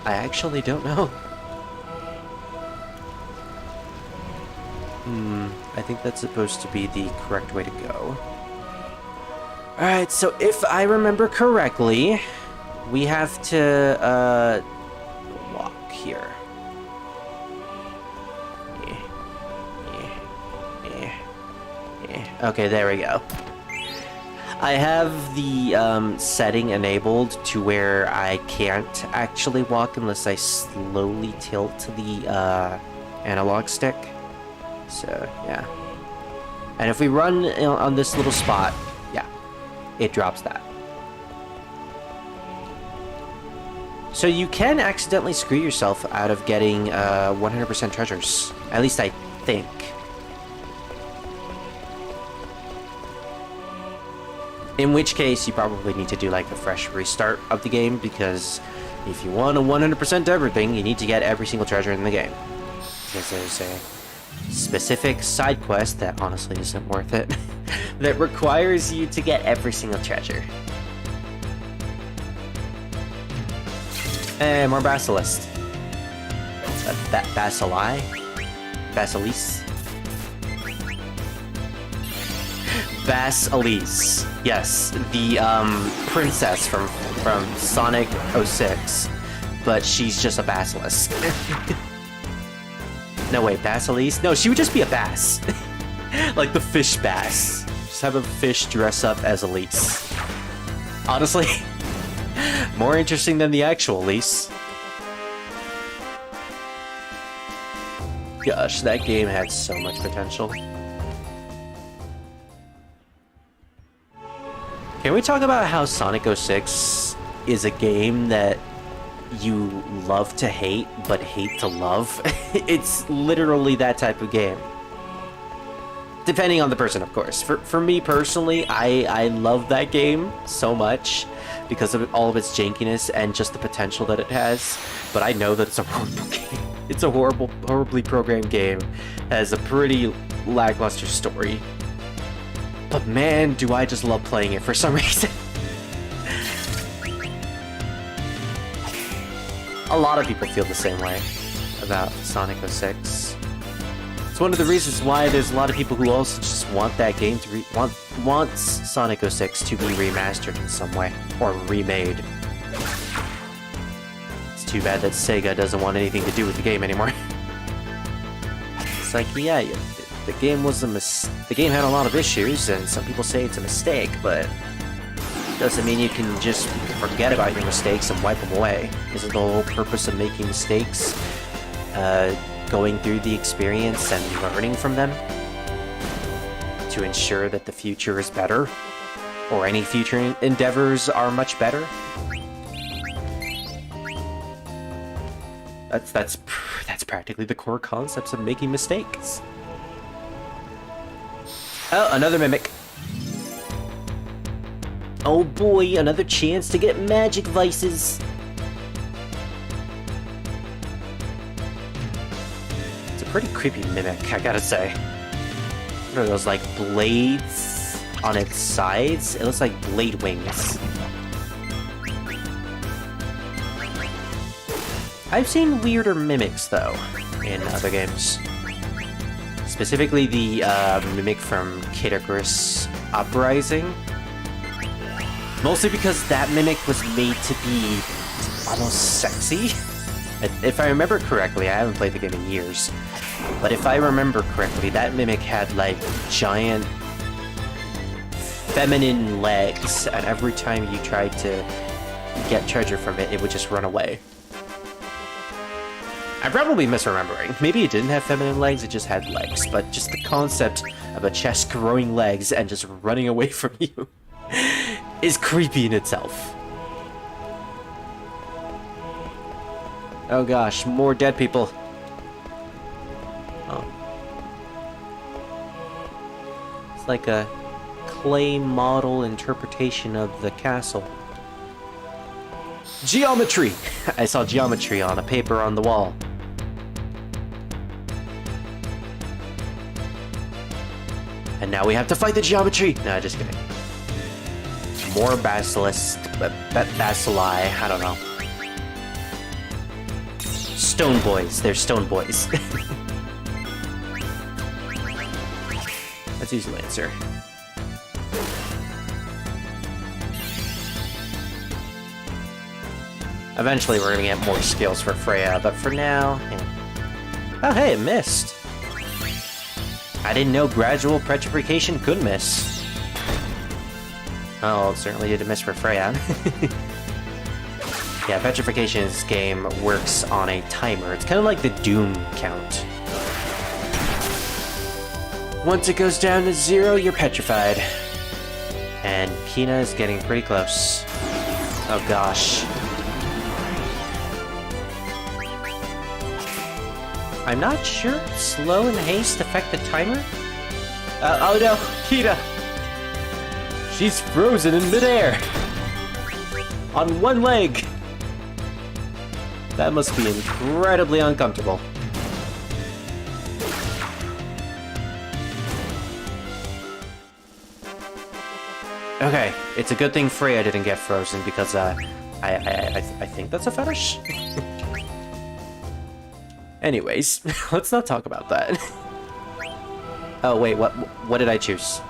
I actually don't know. I think that's supposed to be the correct way to go. Alright, so if I remember correctly, we have to, walk here. Okay, there we go. I have the setting enabled to where I can't actually walk unless I slowly tilt the analog stick. So, yeah. And if we run on this little spot, yeah, it drops that. So you can accidentally screw yourself out of getting 100% treasures. At least I think. In which case, you probably need to do like a fresh restart of the game, because if you want to 100% everything, you need to get every single treasure in the game. Because there's a specific side quest that honestly isn't worth it, that requires you to get every single treasure. And more basilisk. Basili? Basilis? Basilis. Yes, the princess from Sonic 06, but she's just a basilisk. No, wait, Basilis? No, she would just be a bass. Like the fish bass. Just have a fish dress up as Elise. Honestly, more interesting than the actual Elise. Gosh, that game had so much potential. Can we talk about how Sonic 06 is a game that you love to hate, but hate to love? It's literally that type of game. Depending on the person, of course. For me personally, I love that game so much because of all of its jankiness and just the potential that it has. But I know that it's a horrible game. It's a horribly programmed game. It has a pretty lackluster story. But man, do I just love playing it for some reason. A lot of people feel the same way about Sonic 06. It's one of the reasons why there's a lot of people who also just want that game to wants Sonic 06 to be remastered in some way or remade. It's too bad that Sega doesn't want anything to do with the game anymore. It's like, yeah, the game was the game had a lot of issues, and some people say it's a mistake, but doesn't mean you can just forget about your mistakes and wipe them away. Isn't the whole purpose of making mistakes going through the experience and learning from them to ensure that the future is better, or any future endeavors are much better? That's practically the core concepts of making mistakes. Oh, another mimic. Oh boy, another chance to get magic vices. It's a pretty creepy mimic, I gotta say. What are those, like, blades on its sides? It looks like blade wings. I've seen weirder mimics, though, in other games. Specifically the mimic from Kid Icarus Uprising. Mostly because that mimic was made to be almost sexy. If I remember correctly, I haven't played the game in years, but if I remember correctly, that mimic had like giant feminine legs, and every time you tried to get treasure from it, it would just run away. I'm probably misremembering. Maybe it didn't have feminine legs, it just had legs, but just the concept of a chest growing legs and just running away from you is creepy in itself. Oh gosh, more dead people. Oh. It's like a clay model interpretation of the castle. Geometry! I saw geometry on a paper on the wall. And now we have to fight the geometry! No, just kidding. More basilisks, bacilli, I don't know. Stone boys, they're stone boys. Let's use Lancer. Eventually we're gonna get more skills for Freya, but for now... Yeah. Oh hey, it missed! I didn't know gradual petrification could miss. Oh, it certainly did a miss for Freya. Yeah, petrification in this game works on a timer. It's kind of like the Doom count. Once it goes down to 0, you're petrified. And Quina is getting pretty close. Oh gosh. I'm not sure slow and haste affect the timer? Oh no, Quina! She's frozen in midair! On one leg! That must be incredibly uncomfortable. Okay, it's a good thing Freya didn't get frozen because I think that's a fetish. Anyways, let's not talk about that. Oh wait, what did I choose?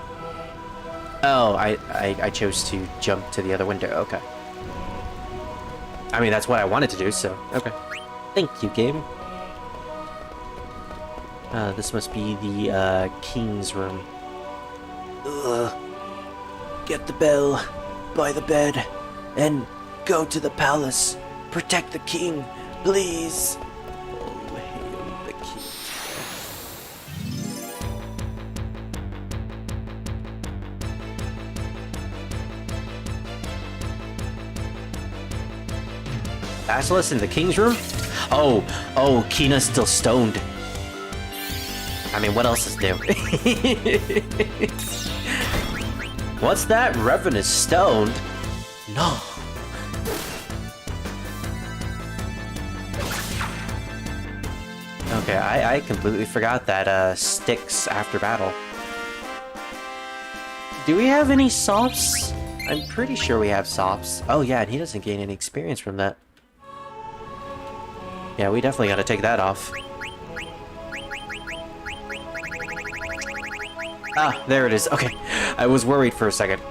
Oh, I chose to jump to the other window. Okay. I mean, that's what I wanted to do, so okay. Thank you, game. This must be the king's room. Get the bell by the bed and go to the palace. Protect the king, please. Oh, hail the king. Basilisk in the king's room? Oh, Quina's still stoned. I mean, what else is new? What's that? Revan is stoned? No. Okay, I completely forgot that sticks after battle. Do we have any softs? I'm pretty sure we have softs. Oh yeah, and he doesn't gain any experience from that. Yeah, we definitely gotta take that off. Ah, there it is. Okay, I was worried for a second.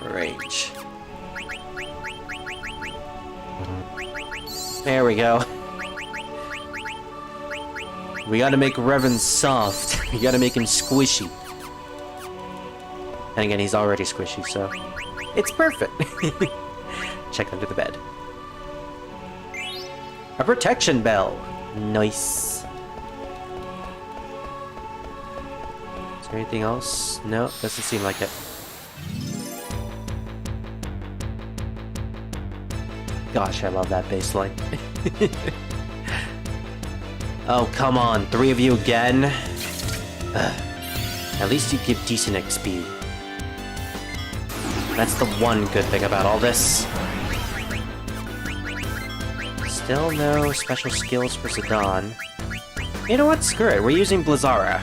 Rage. There we go. We gotta make Revan soft. We gotta make him squishy. And again, he's already squishy, so it's perfect. Check under the bed. A protection bell. Nice. Is there anything else? No, doesn't seem like it. Gosh, I love that baseline. Oh, come on. 3 of you again? Ugh. At least you give decent XP. That's the one good thing about all this. Still no special skills for Zidane. You know what? Screw it. We're using Blizzara.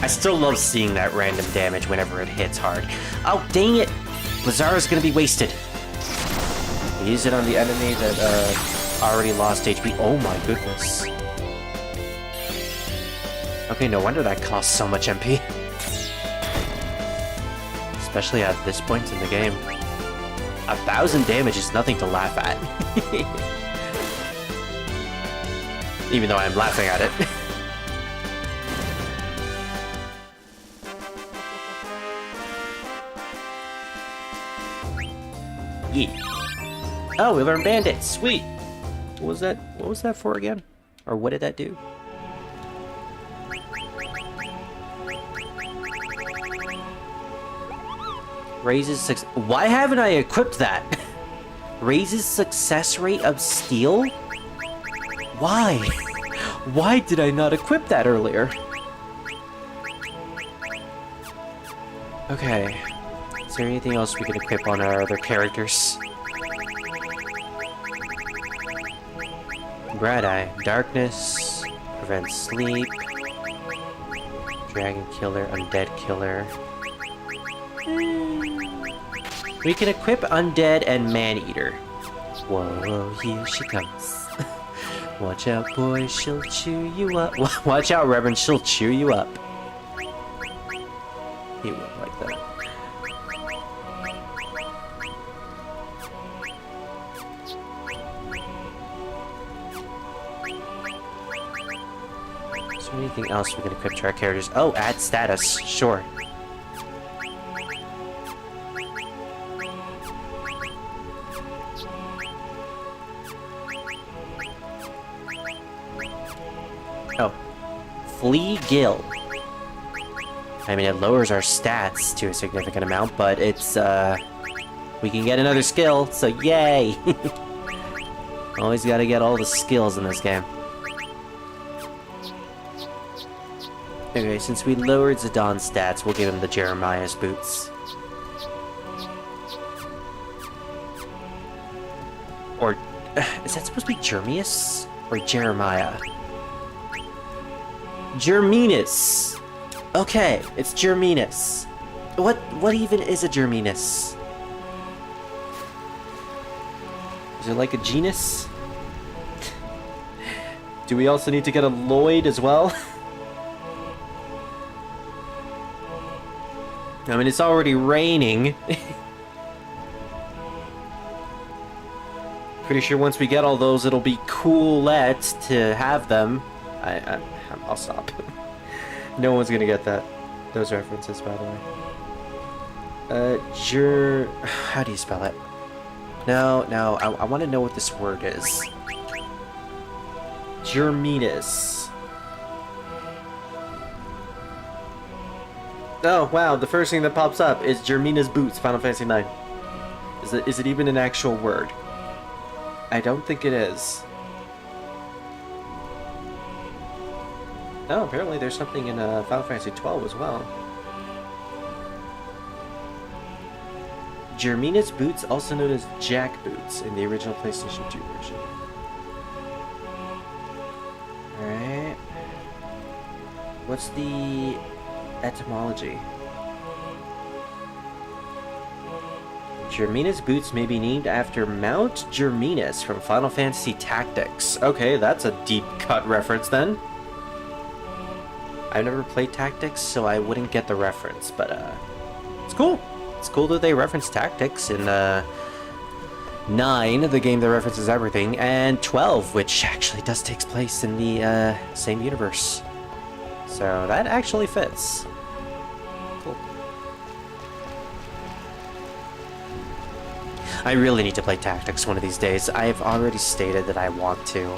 I still love seeing that random damage whenever it hits hard. Oh, dang it! Blizzara's gonna be wasted. Use it on the enemy that already lost HP. Oh my goodness. Okay, no wonder that costs so much MP. Especially at this point in the game. 1,000 damage is nothing to laugh at. Even though I'm laughing at it. Yeah. Oh, we learned Bandit. Sweet. What was that? What was that for again? Or what did that do? Raises six. Why haven't I equipped that? Raises success rate of steel? Why? Why did I not equip that earlier? Okay. Is there anything else we can equip on our other characters? Bright Eye. Darkness. Prevent sleep. Dragon Killer. Undead Killer. We can equip Undead and Man-Eater. Whoa, here she comes. Watch out, boy, she'll chew you up. Watch out, Reverend, she'll chew you up. He wouldn't like that. Is there anything else we can equip to our characters? Oh, add status. Sure. Oh. Flea Gill. I mean, it lowers our stats to a significant amount, but it's, we can get another skill, so yay! Always gotta get all the skills in this game. Okay, since we lowered Zidane's stats, we'll give him the Jeremiah's boots. Or, is that supposed to be Jeremias? Or Jeremiah? Germinus! Okay, it's Germinus. What even is a Germinus? Is it like a genus? Do we also need to get a Lloyd as well? I mean, it's already raining. Pretty sure once we get all those, it'll be coolette to have them. I'll stop. No one's gonna get that. Those references, by the way. How do you spell it? No, I want to know what this word is. Germinus. Oh, wow, the first thing that pops up is Jermina's Boots, Final Fantasy IX. Is it even an actual word? I don't think it is. Oh, apparently there's something in Final Fantasy XII as well. Jermina's Boots, also known as Jack Boots in the original PlayStation 2 version. Alright. What's the etymology? Jermina's Boots may be named after Mount Germinus from Final Fantasy Tactics. Okay, that's a deep cut reference then. I've never played Tactics, so I wouldn't get the reference, but it's cool. It's cool that they reference Tactics in 9, the game that references everything, and 12, which actually does take place in the same universe. So that actually fits. Cool. I really need to play Tactics one of these days. I've already stated that I want to.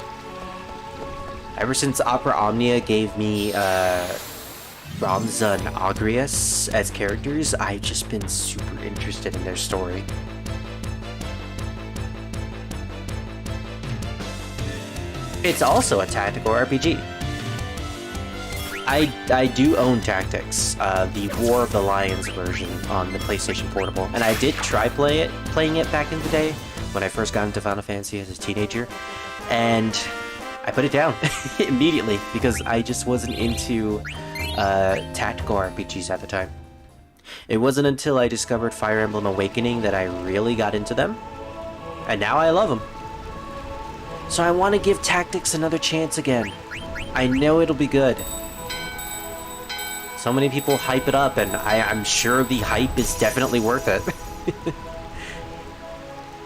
Ever since Opera Omnia gave me Ramza and Agrias as characters, I've just been super interested in their story. It's also a tactical RPG. I do own Tactics, the War of the Lions version on the PlayStation Portable, and I did try playing it back in the day when I first got into Final Fantasy as a teenager, and I put it down immediately because I just wasn't into tactical RPGs at the time. It wasn't until I discovered Fire Emblem Awakening that I really got into them, and now I love them. So I want to give Tactics another chance again. I know it'll be good. So many people hype it up, and I'm sure the hype is definitely worth it.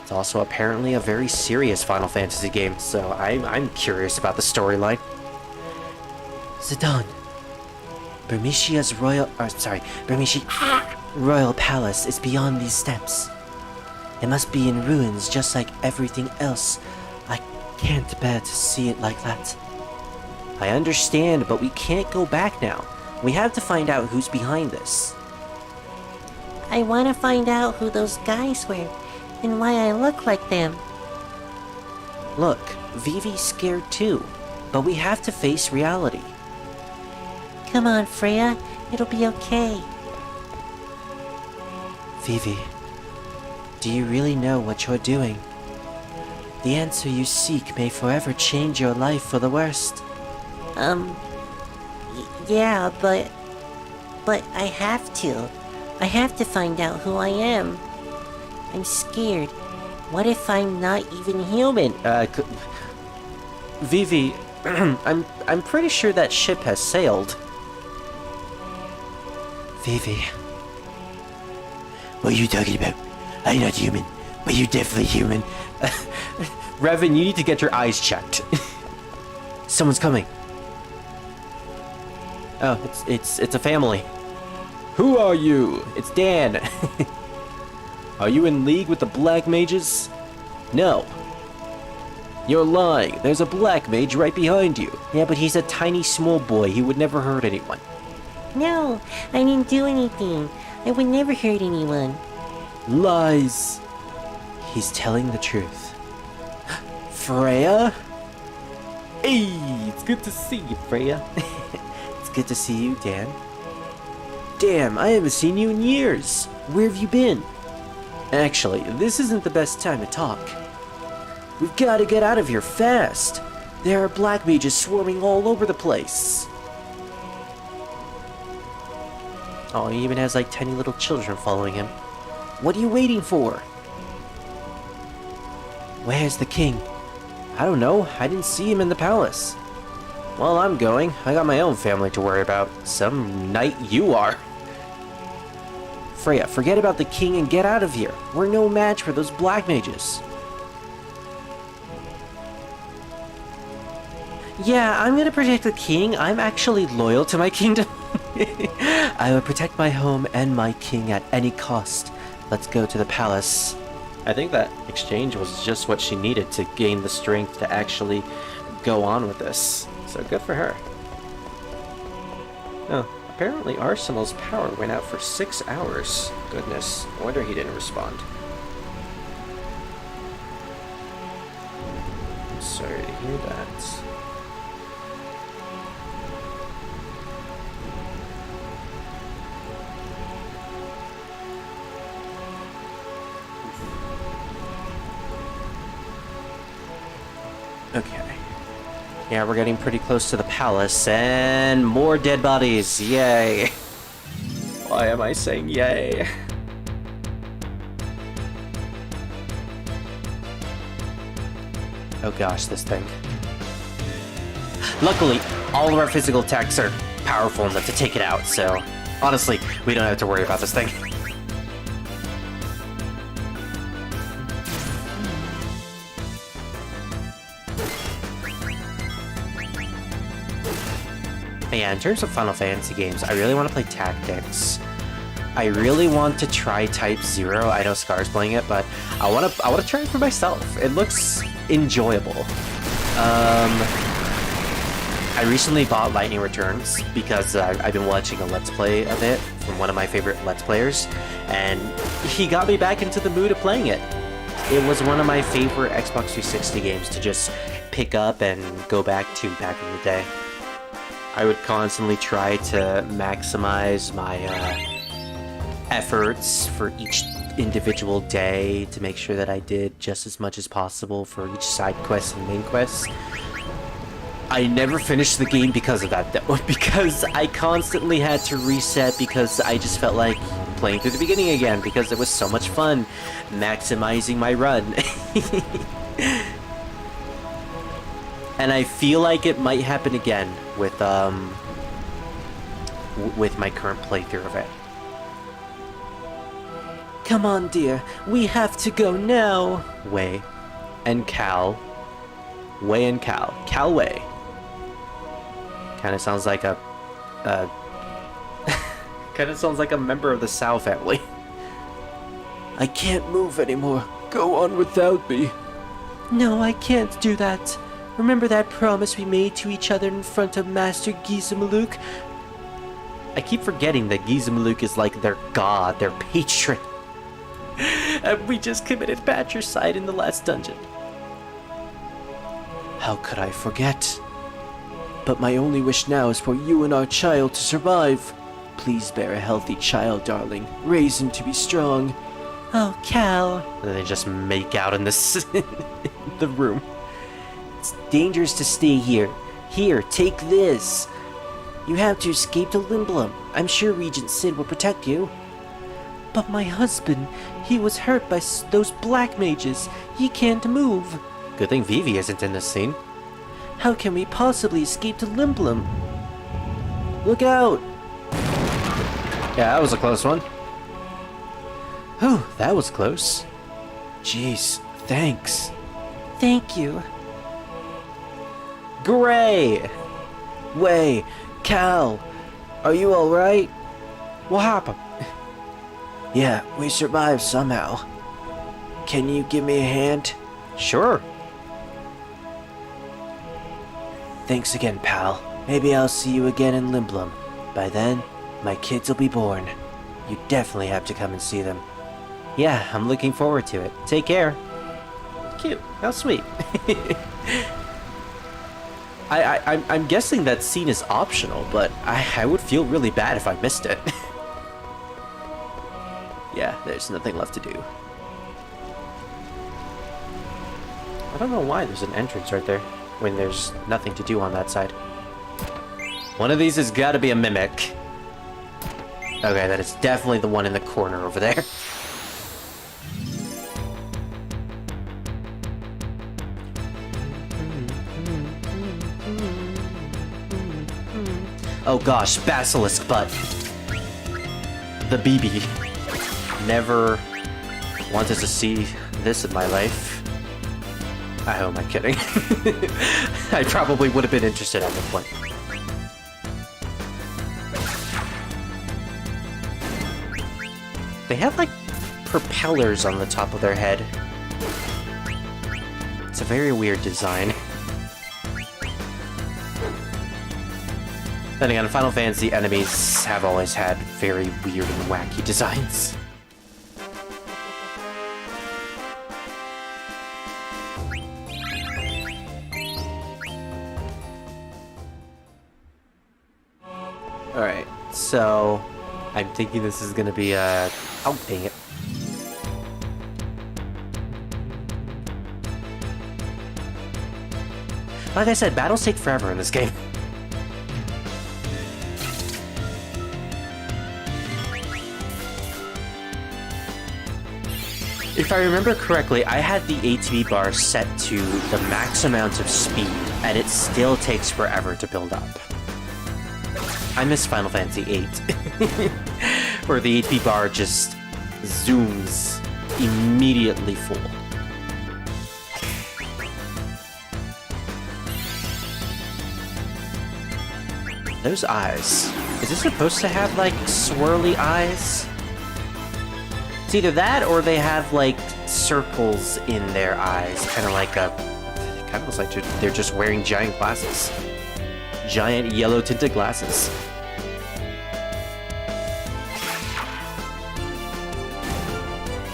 It's also apparently a very serious Final Fantasy game, so I'm curious about the storyline. Zidane. Bermicia's royal palace is beyond these steps. It must be in ruins just like everything else. I can't bear to see it like that. I understand, but we can't go back now. We have to find out who's behind this. I want to find out who those guys were and why I look like them. Look, Vivi's scared too, but we have to face reality. Come on, Freya. It'll be okay. Vivi, do you really know what you're doing? The answer you seek may forever change your life for the worst. Yeah, but I have to. I have to find out who I am. I'm scared. What if I'm not even human? Vivi, I'm pretty sure that ship has sailed. Vivi. What are you talking about? I'm not human, but you're definitely human. Revan, you need to get your eyes checked. Someone's coming. Oh, it's a family. Who are you? It's Dan. Are you in league with the Black Mages? No. You're lying. There's a Black Mage right behind you. Yeah, but he's a tiny small boy. He would never hurt anyone. No, I didn't do anything. I would never hurt anyone. Lies. He's telling the truth. Freya? Hey, it's good to see you, Freya. It's good to see you, Dan. Damn, I haven't seen you in years. Where have you been? Actually, this isn't the best time to talk. We've got to get out of here fast. There are Black Mages swarming all over the place. Oh, he even has like tiny little children following him. What are you waiting for? Where's the king? I don't know. I didn't see him in the palace. Well, I'm going. I got my own family to worry about. Some knight you are. Freya, forget about the king and get out of here. We're no match for those Black Mages. Yeah, I'm gonna protect the king. I'm actually loyal to my kingdom. I will protect my home and my king at any cost. Let's go to the palace. I think that exchange was just what she needed to gain the strength to actually go on with this. So good for her. Oh, apparently Arsenal's power went out for 6 hours. Goodness, no wonder he didn't respond. I'm sorry to hear that. Okay. Yeah, we're getting pretty close to the palace, and more dead bodies. Yay. Why am I saying yay? Oh gosh, this thing. Luckily, all of our physical attacks are powerful enough to take it out, so honestly, we don't have to worry about this thing. Yeah, in terms of Final Fantasy games, I really want to play Tactics. I really want to try Type 0. I know Scar's playing it, but I want to try it for myself. It looks enjoyable. I recently bought Lightning Returns because I've been watching a Let's Play of it from one of my favorite Let's Players, and he got me back into the mood of playing it. It was one of my favorite Xbox 360 games to just pick up and go back in the day. I would constantly try to maximize my efforts for each individual day to make sure that I did just as much as possible for each side quest and main quest. I never finished the game because of that, though, because I constantly had to reset because I just felt like playing through the beginning again because it was so much fun maximizing my run. And I feel like it might happen again with my current playthrough of it. Come on, dear. We have to go now. Wei and Cal. Wei and Cal. Cal Wei. Kind of sounds like a kind of sounds like a member of the Sao family. I can't move anymore. Go on without me. No, I can't do that. Remember that promise we made to each other in front of Master Gizamaluk? I keep forgetting that Gizamaluk is like their god, their patron. And we just committed patricide in the last dungeon. How could I forget? But my only wish now is for you and our child to survive. Please bear a healthy child, darling. Raise him to be strong. Oh, Cal. And they just make out in this in the room. It's dangerous to stay here. Here, take this. You have to escape to Limblum. I'm sure Regent Sid will protect you. But my husband, he was hurt by those black mages. He can't move. Good thing Vivi isn't in this scene. How can we possibly escape to Limblum? Look out! Yeah, that was a close one. Oh, that was close. Jeez, thanks. Thank you. Gray! Wei, Cal, are you alright? What happened? Yeah, we survived somehow. Can you give me a hand? Sure. Thanks again, pal. Maybe I'll see you again in Limblum. By then, my kids will be born. You definitely have to come and see them. Yeah, I'm looking forward to it. Take care. Cute. How sweet. I'm guessing that scene is optional, but I would feel really bad if I missed it. Yeah, there's nothing left to do. I don't know why there's an entrance right there when there's nothing to do on that side. One of these has got to be a mimic. Okay, that is definitely the one in the corner over there. Oh gosh, basilisk butt. The BB. Never wanted to see this in my life. Who am I kidding? I probably would have been interested at one point. They have like propellers on the top of their head. It's a very weird design. Then again, Final Fantasy enemies have always had very weird and wacky designs. Alright, so I'm thinking this is gonna be a... Oh, dang it. Like I said, battles take forever in this game. If I remember correctly, I had the ATB bar set to the max amount of speed, and it still takes forever to build up. I miss Final Fantasy VIII, where the ATB bar just zooms immediately full. Those eyes. Is this supposed to have, like, swirly eyes? It's either that or they have, like, circles in their eyes. Kind of like a... Kind of looks like they're just wearing giant glasses. Giant yellow-tinted glasses.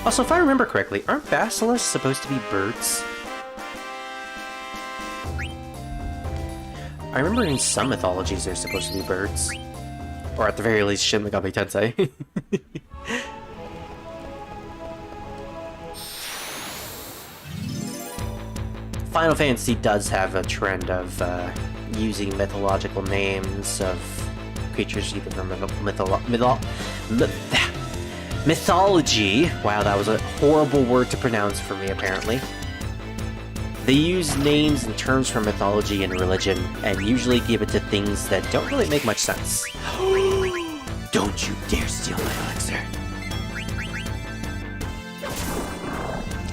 Also, if I remember correctly, aren't basilisks supposed to be birds? I remember in some mythologies they're supposed to be birds. Or at the very least, Shin Megami Tensei. Final Fantasy does have a trend of using mythological names of creatures either from mythology. Wow, that was a horrible word to pronounce for me, apparently. They use names and terms from mythology and religion, and usually give it to things that don't really make much sense. Don't you dare steal my elixir.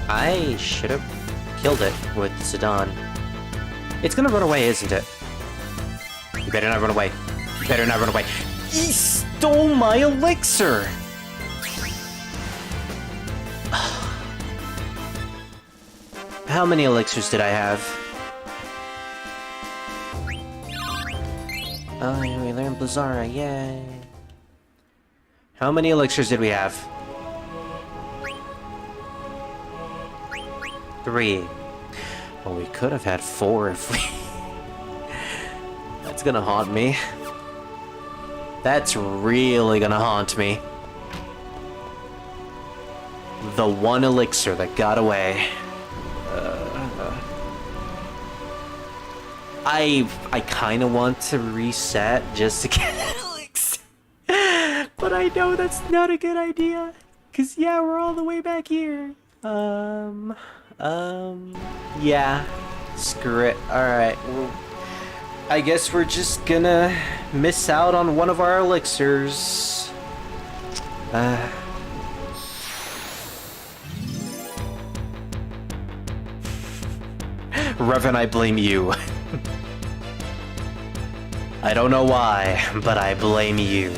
I should have killed it with Zidane. It's gonna run away, isn't it? You better not run away. You better not run away. He stole my elixir! How many elixirs did I have? Oh, we learned Blizzara, yay. How many elixirs did we have? 3. Well, we could have had 4 if we... That's gonna haunt me. That's really gonna haunt me. The one elixir that got away. I kind of want to reset just to get an elixir. But I know that's not a good idea. Because, yeah, we're all the way back here. Yeah. Screw it. Alright, well, I guess we're just gonna miss out on one of our elixirs. Revan, I blame you. I don't know why, but I blame you.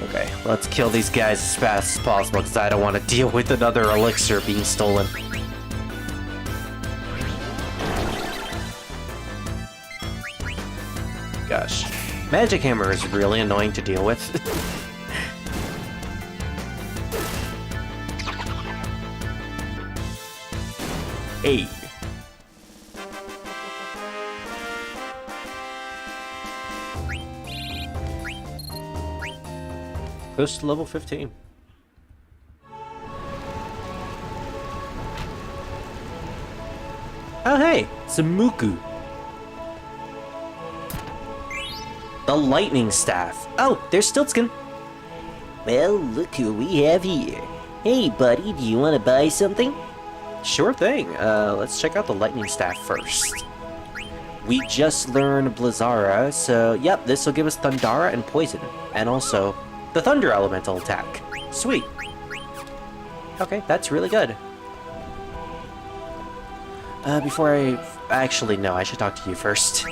Okay, let's kill these guys as fast as possible, because I don't want to deal with another elixir being stolen. Gosh. Magic Hammer is really annoying to deal with. Hey. Close to level 15. Oh hey, Samuku. The lightning staff. Oh, there's Stiltskin. Well, look who we have here. Hey, buddy, do you want to buy something? Sure thing. Let's check out the lightning staff first. We just learned Blizzara, so yep, this will give us Thundara and Poison, and also the Thunder Elemental attack. Sweet. Okay, that's really good. Before I... Actually, no, I should talk to you first.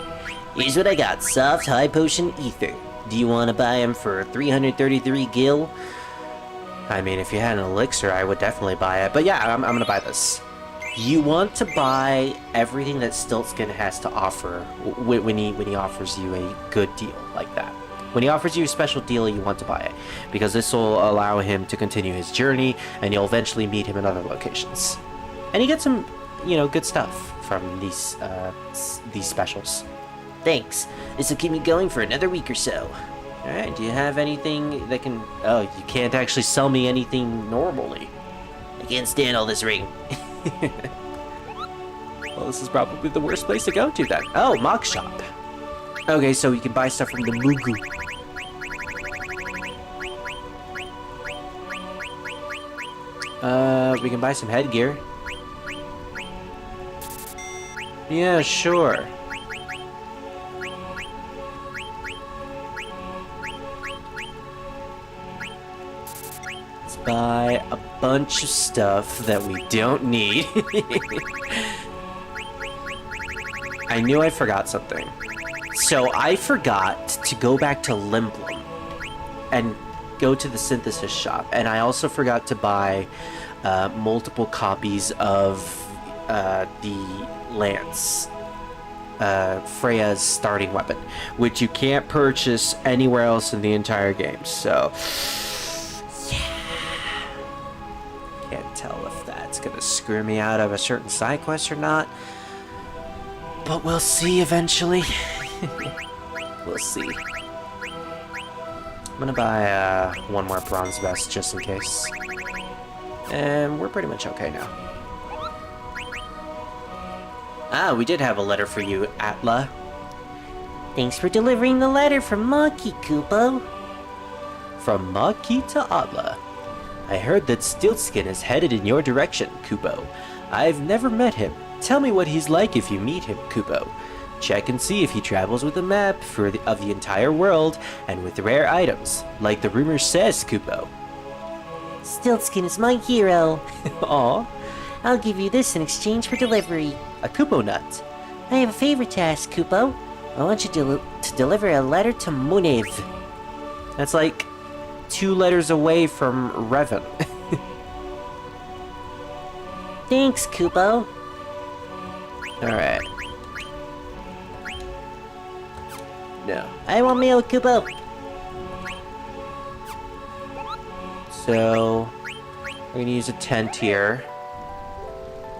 Here's what I got. Soft High Potion Ether. Do you want to buy him for 333 gil? I mean, if you had an elixir, I would definitely buy it. But yeah, I'm gonna buy this. You want to buy everything that Stiltskin has to offer when he offers you a good deal like that. When he offers you a special deal, you want to buy it because this will allow him to continue his journey, and you'll eventually meet him in other locations. And he gets some, good stuff from these specials. Thanks. This will keep me going for another week or so. All right. Do you have anything that can? Oh, you can't actually sell me anything normally. I can't stand all this ring. Well, this is probably the worst place to go to then. Oh, mock shop. Okay, so you can buy stuff from the Mugu. We can buy some headgear. Yeah, sure. Let's buy a bunch of stuff that we don't need. I knew I forgot something. So I forgot to go back to Limblum and go to the synthesis shop, and I also forgot to buy multiple copies of the lance, Freya's starting weapon, which you can't purchase anywhere else in the entire game. So yeah, can't tell if that's gonna screw me out of a certain side quest or not, but we'll see eventually. We'll see. I'm gonna buy one more bronze vest just in case. And we're pretty much okay now. Ah, we did have a letter for you, Atla. Thanks for delivering the letter from Maki, Kupo. From Maki to Atla. I heard that Stiltskin is headed in your direction, Kupo. I've never met him. Tell me what he's like if you meet him, Kupo. Check and see if he travels with a map of the entire world and with rare items, like the rumor says, Kupo. Stiltskin is my hero. Aw, I'll give you this in exchange for delivery. a Kupo nut. I have a favor to ask, Kupo. I want you to deliver a letter to Munev. That's like 2 letters away from Revan. Thanks, Kupo. Alright. No. I want mail, Kupo. So, we're gonna use a tent here.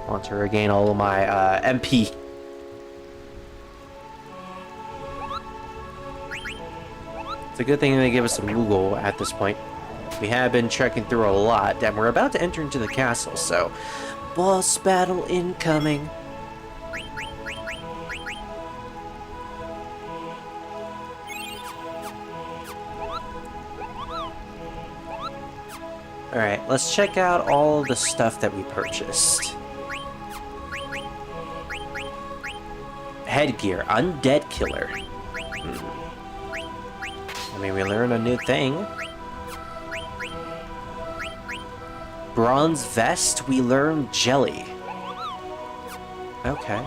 I want to regain all of my MP. It's a good thing they give us some Google at this point. We have been trekking through a lot, and we're about to enter into the castle, so boss battle incoming. Alright, let's check out all the stuff that we purchased. Headgear, Undead Killer. I mean, we learn a new thing. Bronze Vest, we learn Jelly. Okay.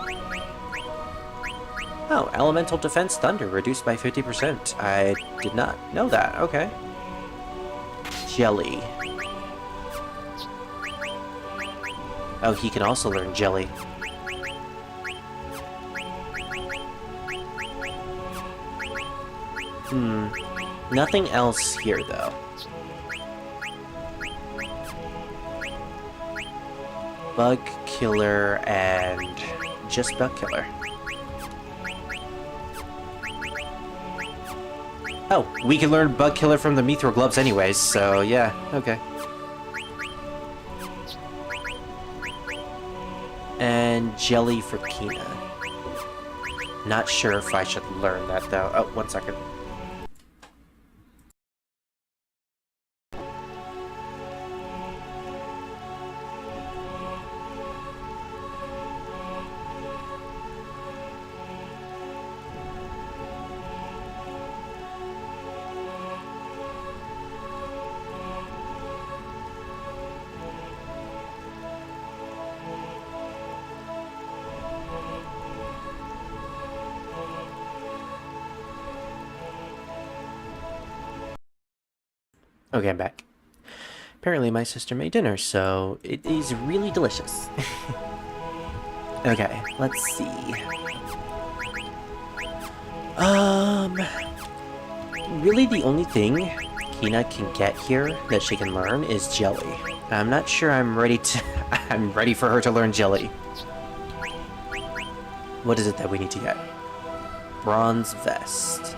Oh, Elemental Defense Thunder, reduced by 50%. I did not know that. Okay. Jelly. Oh, he can also learn Jelly. Nothing else here, though. Bug Killer and just Bug Killer. Oh, we can learn Bug Killer from the Mithril Gloves anyways, so yeah, okay. And Jelly for Quina. Not sure if I should learn that, though. Oh, 1 second. Okay, I'm back. Apparently my sister made dinner, so it is really delicious. Okay, let's see. Really the only thing Quina can get here that she can learn is jelly. I'm not sure I'm ready to... I'm ready for her to learn jelly. What is it that we need to get? Bronze vest.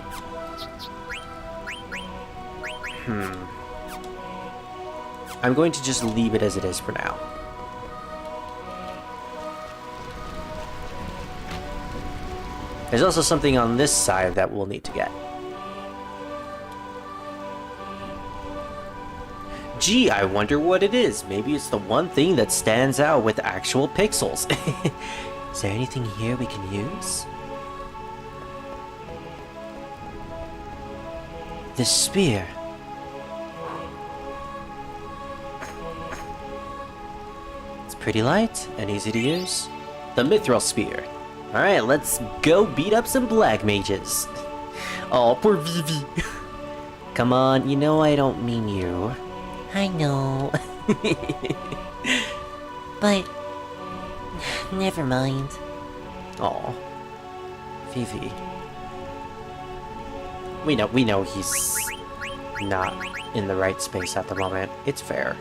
I'm going to just leave it as it is for now. There's also something on this side that we'll need to get. Gee, I wonder what it is. Maybe it's the one thing that stands out with actual pixels. Is there anything here we can use? The spear. It's pretty light and easy to use. The mithril spear. Alright, let's go beat up some black mages. Oh, poor Vivi. Come on, you know I don't mean you. I know. But... never mind. Oh, Vivi. We know he's not in the right space at the moment. It's fair.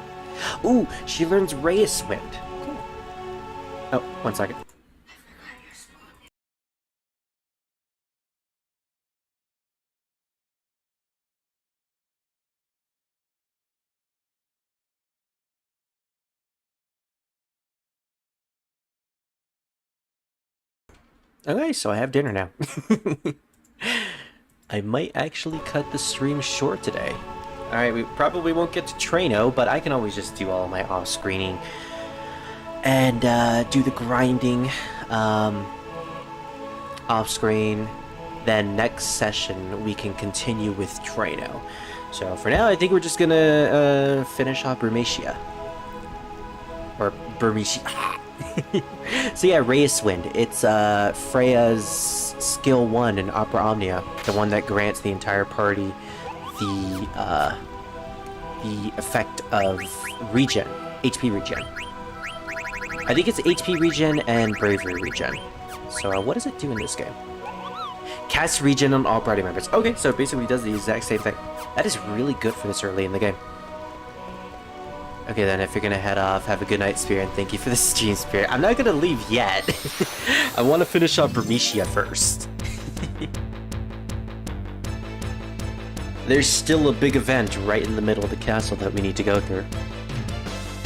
Ooh, she learns Reyes Wind. Cool. Oh, 1 second. Okay, so I have dinner now. I might actually cut the stream short today. Alright, we probably won't get to Traino, but I can always just do all my off-screening and do the grinding off-screen. Then next session we can continue with Traino. So for now, I think we're just gonna finish off Burmecia. Or Burmecia. So yeah, Reyes Wind. It's Freya's skill 1 in Opera Omnia, the one that grants the entire party the effect of regen, HP regen. I think it's HP regen and bravery regen. So what does it do in this game? Cast regen on all party members. Okay, so it basically does the exact same thing. That is really good for this early in the game. Okay, then if you're gonna head off, have a good night, Spirit, and thank you for the stream, Spirit. I'm not gonna leave yet. I want to finish off Burmecia first. There's still a big event right in the middle of the castle that we need to go through.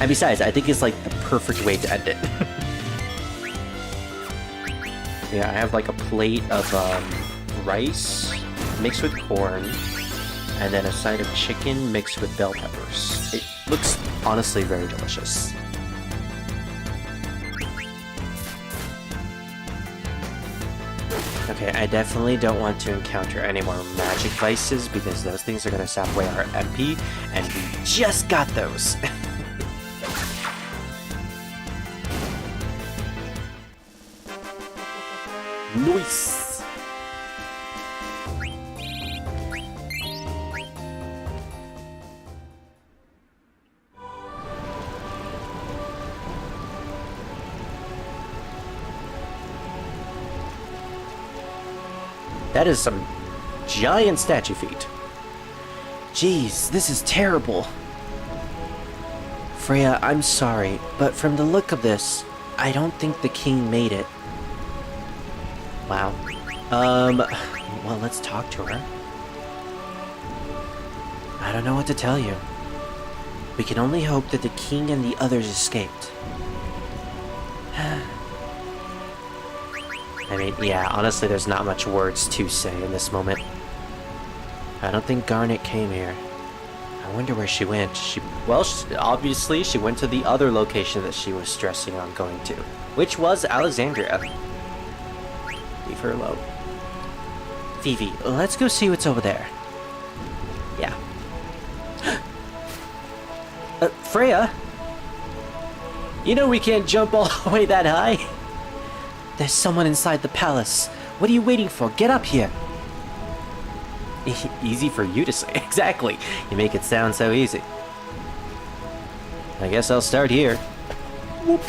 And besides, I think it's like the perfect way to end it. Yeah, I have like a plate of rice mixed with corn, and then a side of chicken mixed with bell peppers. It looks honestly very delicious. Okay, I definitely don't want to encounter any more magic vices because those things are going to sap away our MP, and we just got those. Nice! That is some giant statue feat. Jeez, this is terrible. Freya, I'm sorry, but from the look of this, I don't think the king made it. Wow. Well, let's talk to her. I don't know what to tell you. We can only hope that the king and the others escaped. I mean, yeah, honestly, there's not much words to say in this moment. I don't think Garnet came here. I wonder where she went. Obviously, she went to the other location that she was stressing on going to, which was Alexandria. Leave her alone. Vivi, let's go see what's over there. Yeah. Freya? You know we can't jump all the way that high. There's someone inside the palace. What are you waiting for? Get up here. Easy for you to say. Exactly. You make it sound so easy. I guess I'll start here. Whoop,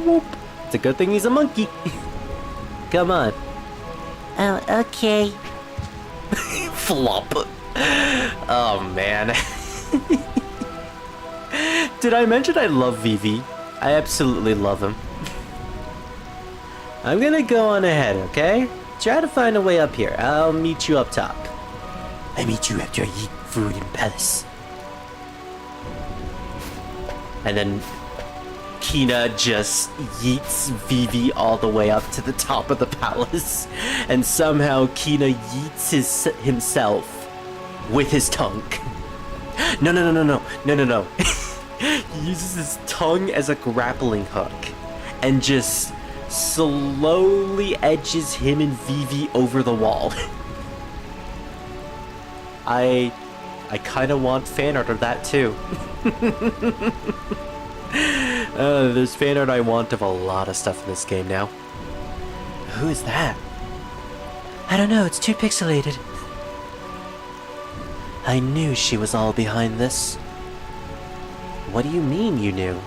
whoop. It's a good thing he's a monkey. Come on. Oh, okay. Flop. Oh, man. Did I mention I love Vivi? I absolutely love him. I'm gonna go on ahead, okay? Try to find a way up here. I'll meet you up top. I meet you after I eat food in palace. And then Quina just yeets Vivi all the way up to the top of the palace. And somehow Quina yeets himself with his tongue. No. He uses his tongue as a grappling hook and just slowly edges him and Vivi over the wall. I kind of want fan art of that too. There's fan art I want of a lot of stuff in this game now. Who is that? I don't know, it's too pixelated. I knew she was all behind this. What do you mean you knew?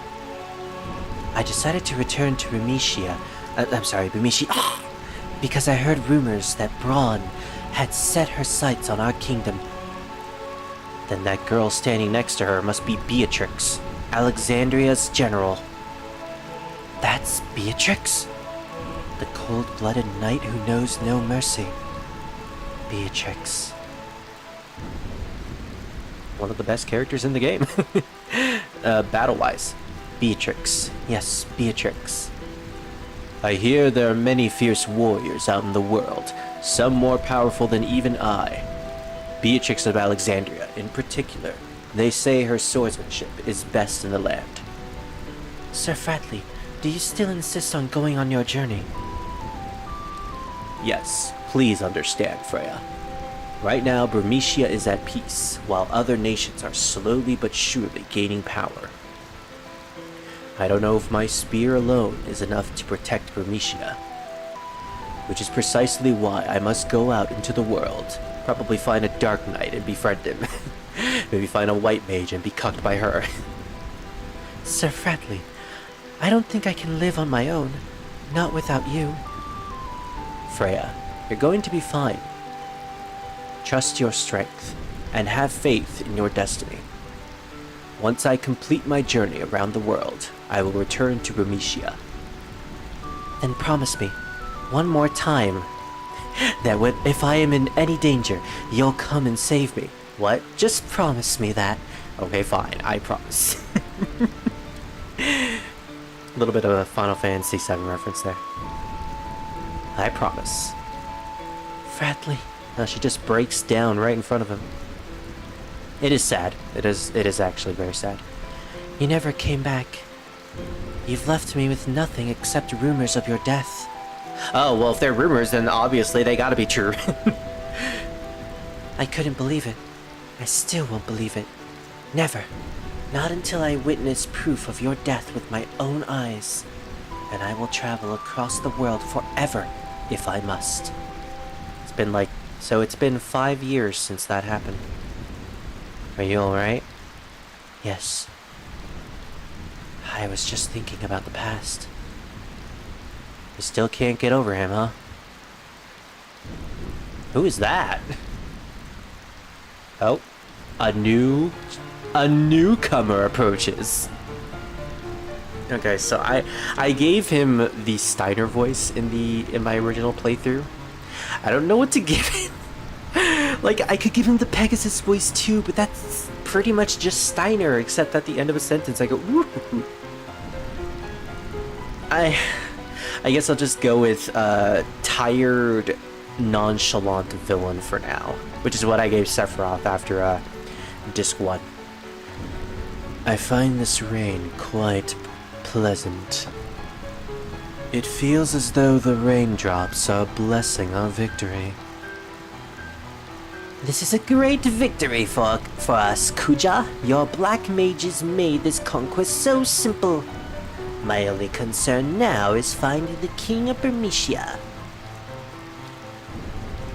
I decided to return to Bumishia, because I heard rumors that Braun had set her sights on our kingdom. Then that girl standing next to her must be Beatrix, Alexandria's general. That's Beatrix? The cold-blooded knight who knows no mercy. Beatrix. One of the best characters in the game. Battle-wise. Beatrix. Yes, Beatrix. I hear there are many fierce warriors out in the world, some more powerful than even I. Beatrix of Alexandria, in particular. They say her swordsmanship is best in the land. Sir Fratley, do you still insist on going on your journey? Yes, please understand, Freya. Right now, Burmecia is at peace, while other nations are slowly but surely gaining power. I don't know if my spear alone is enough to protect Burmecia, which is precisely why I must go out into the world, probably find a Dark Knight and befriend him. Maybe find a White Mage and be cucked by her. Sir Fratley, I don't think I can live on my own, not without you. Freya, you're going to be fine. Trust your strength, and have faith in your destiny. Once I complete my journey around the world, I will return to Burmecia. Then promise me, one more time, that if I am in any danger, you'll come and save me. What? Just promise me that. Okay, fine, I promise. A little bit of a Final Fantasy VII reference there. I promise. Fratley. She just breaks down right in front of him. It is sad. It is actually very sad. You never came back. You've left me with nothing except rumors of your death. Oh, well, if they're rumors, then obviously they gotta be true. I couldn't believe it. I still won't believe it. Never. Not until I witness proof of your death with my own eyes. And I will travel across the world forever, if I must. It's been like... So it's been 5 years since that happened. Are you alright? Yes. I was just thinking about the past. You still can't get over him, huh? Who is that? Oh, a newcomer approaches. Okay, so I gave him the Steiner voice in my original playthrough. I don't know what to give him. Like, I could give him the Pegasus voice too, but that's pretty much just Steiner, except at the end of a sentence I go, woo. I guess I'll just go with tired, nonchalant villain for now, which is what I gave Sephiroth after Disc 1. I find this rain quite pleasant. It feels as though the raindrops are blessing our victory. This is a great victory for us, Kuja. Your black mages made this conquest so simple. My only concern now is finding the King of Burmecia.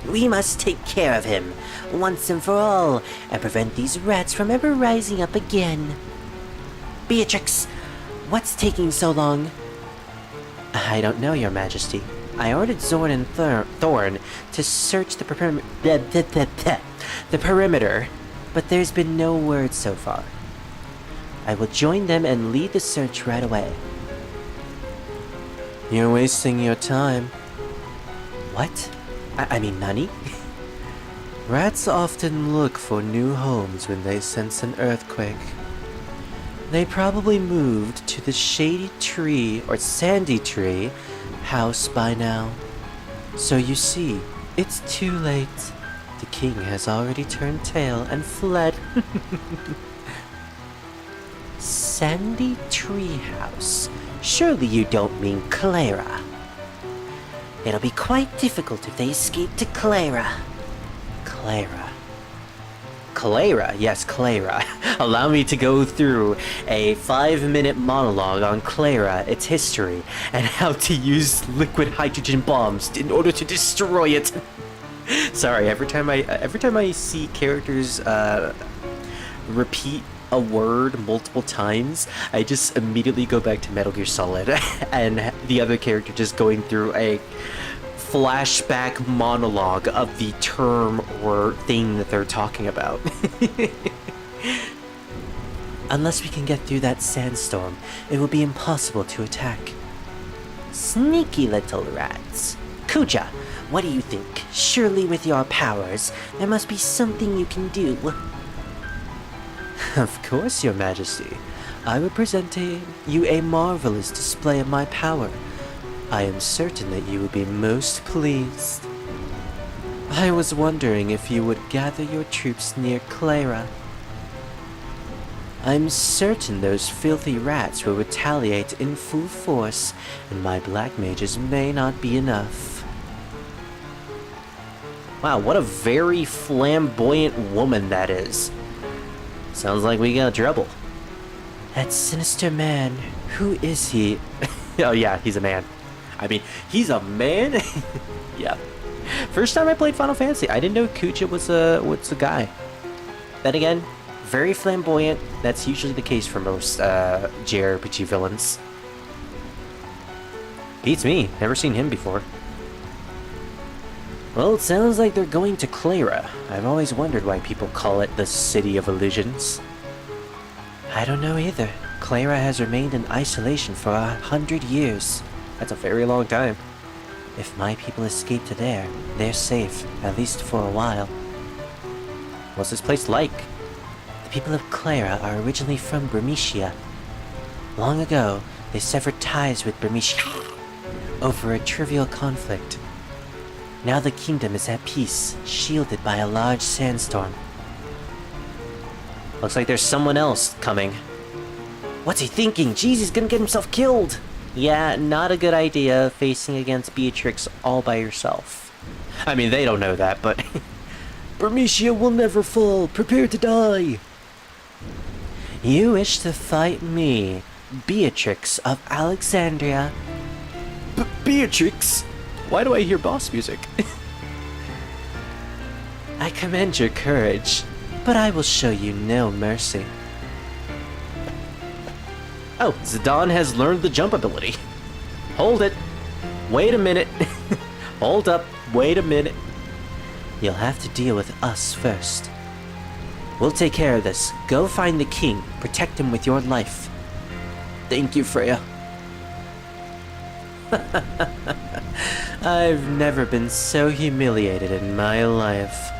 We must take care of him, once and for all, and prevent these rats from ever rising up again. Beatrix, what's taking so long? I don't know, Your Majesty. I ordered Zorn and Thorn to search the perimeter, but there's been no word so far. I will join them and lead the search right away. You're wasting your time. What? I mean, Nani? Rats often look for new homes when they sense an earthquake. They probably moved to the shady tree or sandy tree house by now. So you see, it's too late. The king has already turned tail and fled. Sandy Tree House. Surely you don't mean Clara. It'll be quite difficult if they escape to Clara. Clara, yes, Clara. Allow me to go through a 5-minute monologue on Clara, its history, and how to use liquid hydrogen bombs in order to destroy it. Sorry, every time I see characters repeat a word multiple times, I just immediately go back to Metal Gear Solid and the other character just going through a flashback monologue of the term or thing that they're talking about. Unless we can get through that sandstorm, it will be impossible to attack. Sneaky little rats. Kuja, what do you think? Surely with your powers, there must be something you can do. Of course, Your Majesty. I will present you a marvelous display of my power. I am certain that you will be most pleased. I was wondering if you would gather your troops near Clara. I'm certain those filthy rats will retaliate in full force, and my black mages may not be enough. Wow, what a very flamboyant woman that is. Sounds like we got trouble. That sinister man, who is he? Oh yeah, he's a man. I mean, he's a man? Yeah. First time I played Final Fantasy, I didn't know Kuja was a guy. Then again, very flamboyant. That's usually the case for most JRPG villains. Beats me. Never seen him before. Well, it sounds like they're going to Clara. I've always wondered why people call it the City of Illusions. I don't know either. Clara has remained in isolation for 100 years. That's a very long time. If my people escape to there, they're safe, at least for a while. What's this place like? The people of Clara are originally from Bermesia. Long ago, they severed ties with Bermesia over a trivial conflict. Now the kingdom is at peace, shielded by a large sandstorm. Looks like there's someone else coming. What's he thinking? Jeez, he's gonna get himself killed! Yeah, not a good idea facing against Beatrix all by yourself. I mean, they don't know that, but... Bermesia will never fall. Prepare to die. You wish to fight me, Beatrix of Alexandria? Beatrix? Why do I hear boss music? I commend your courage, but I will show you no mercy. Oh, Zidane has learned the jump ability. Hold it. Wait a minute. Hold up. Wait a minute. You'll have to deal with us first. We'll take care of this. Go find the king. Protect him with your life. Thank you, Freya. I've never been so humiliated in my life.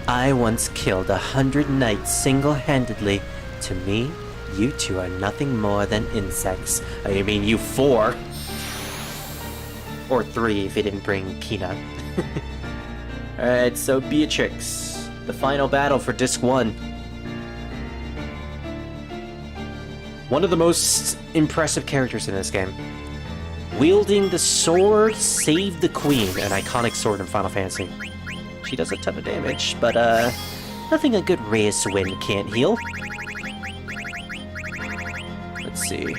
I once killed 100 knights single-handedly. To me, you two are nothing more than insects. I mean, you 4. Or 3 if you didn't bring Quina. Alright, so Beatrix. The final battle for Disc 1. One of the most impressive characters in this game. Wielding the sword Save the Queen, an iconic sword in Final Fantasy. She does a ton of damage, but nothing a good Reyes win can't heal. Let's see.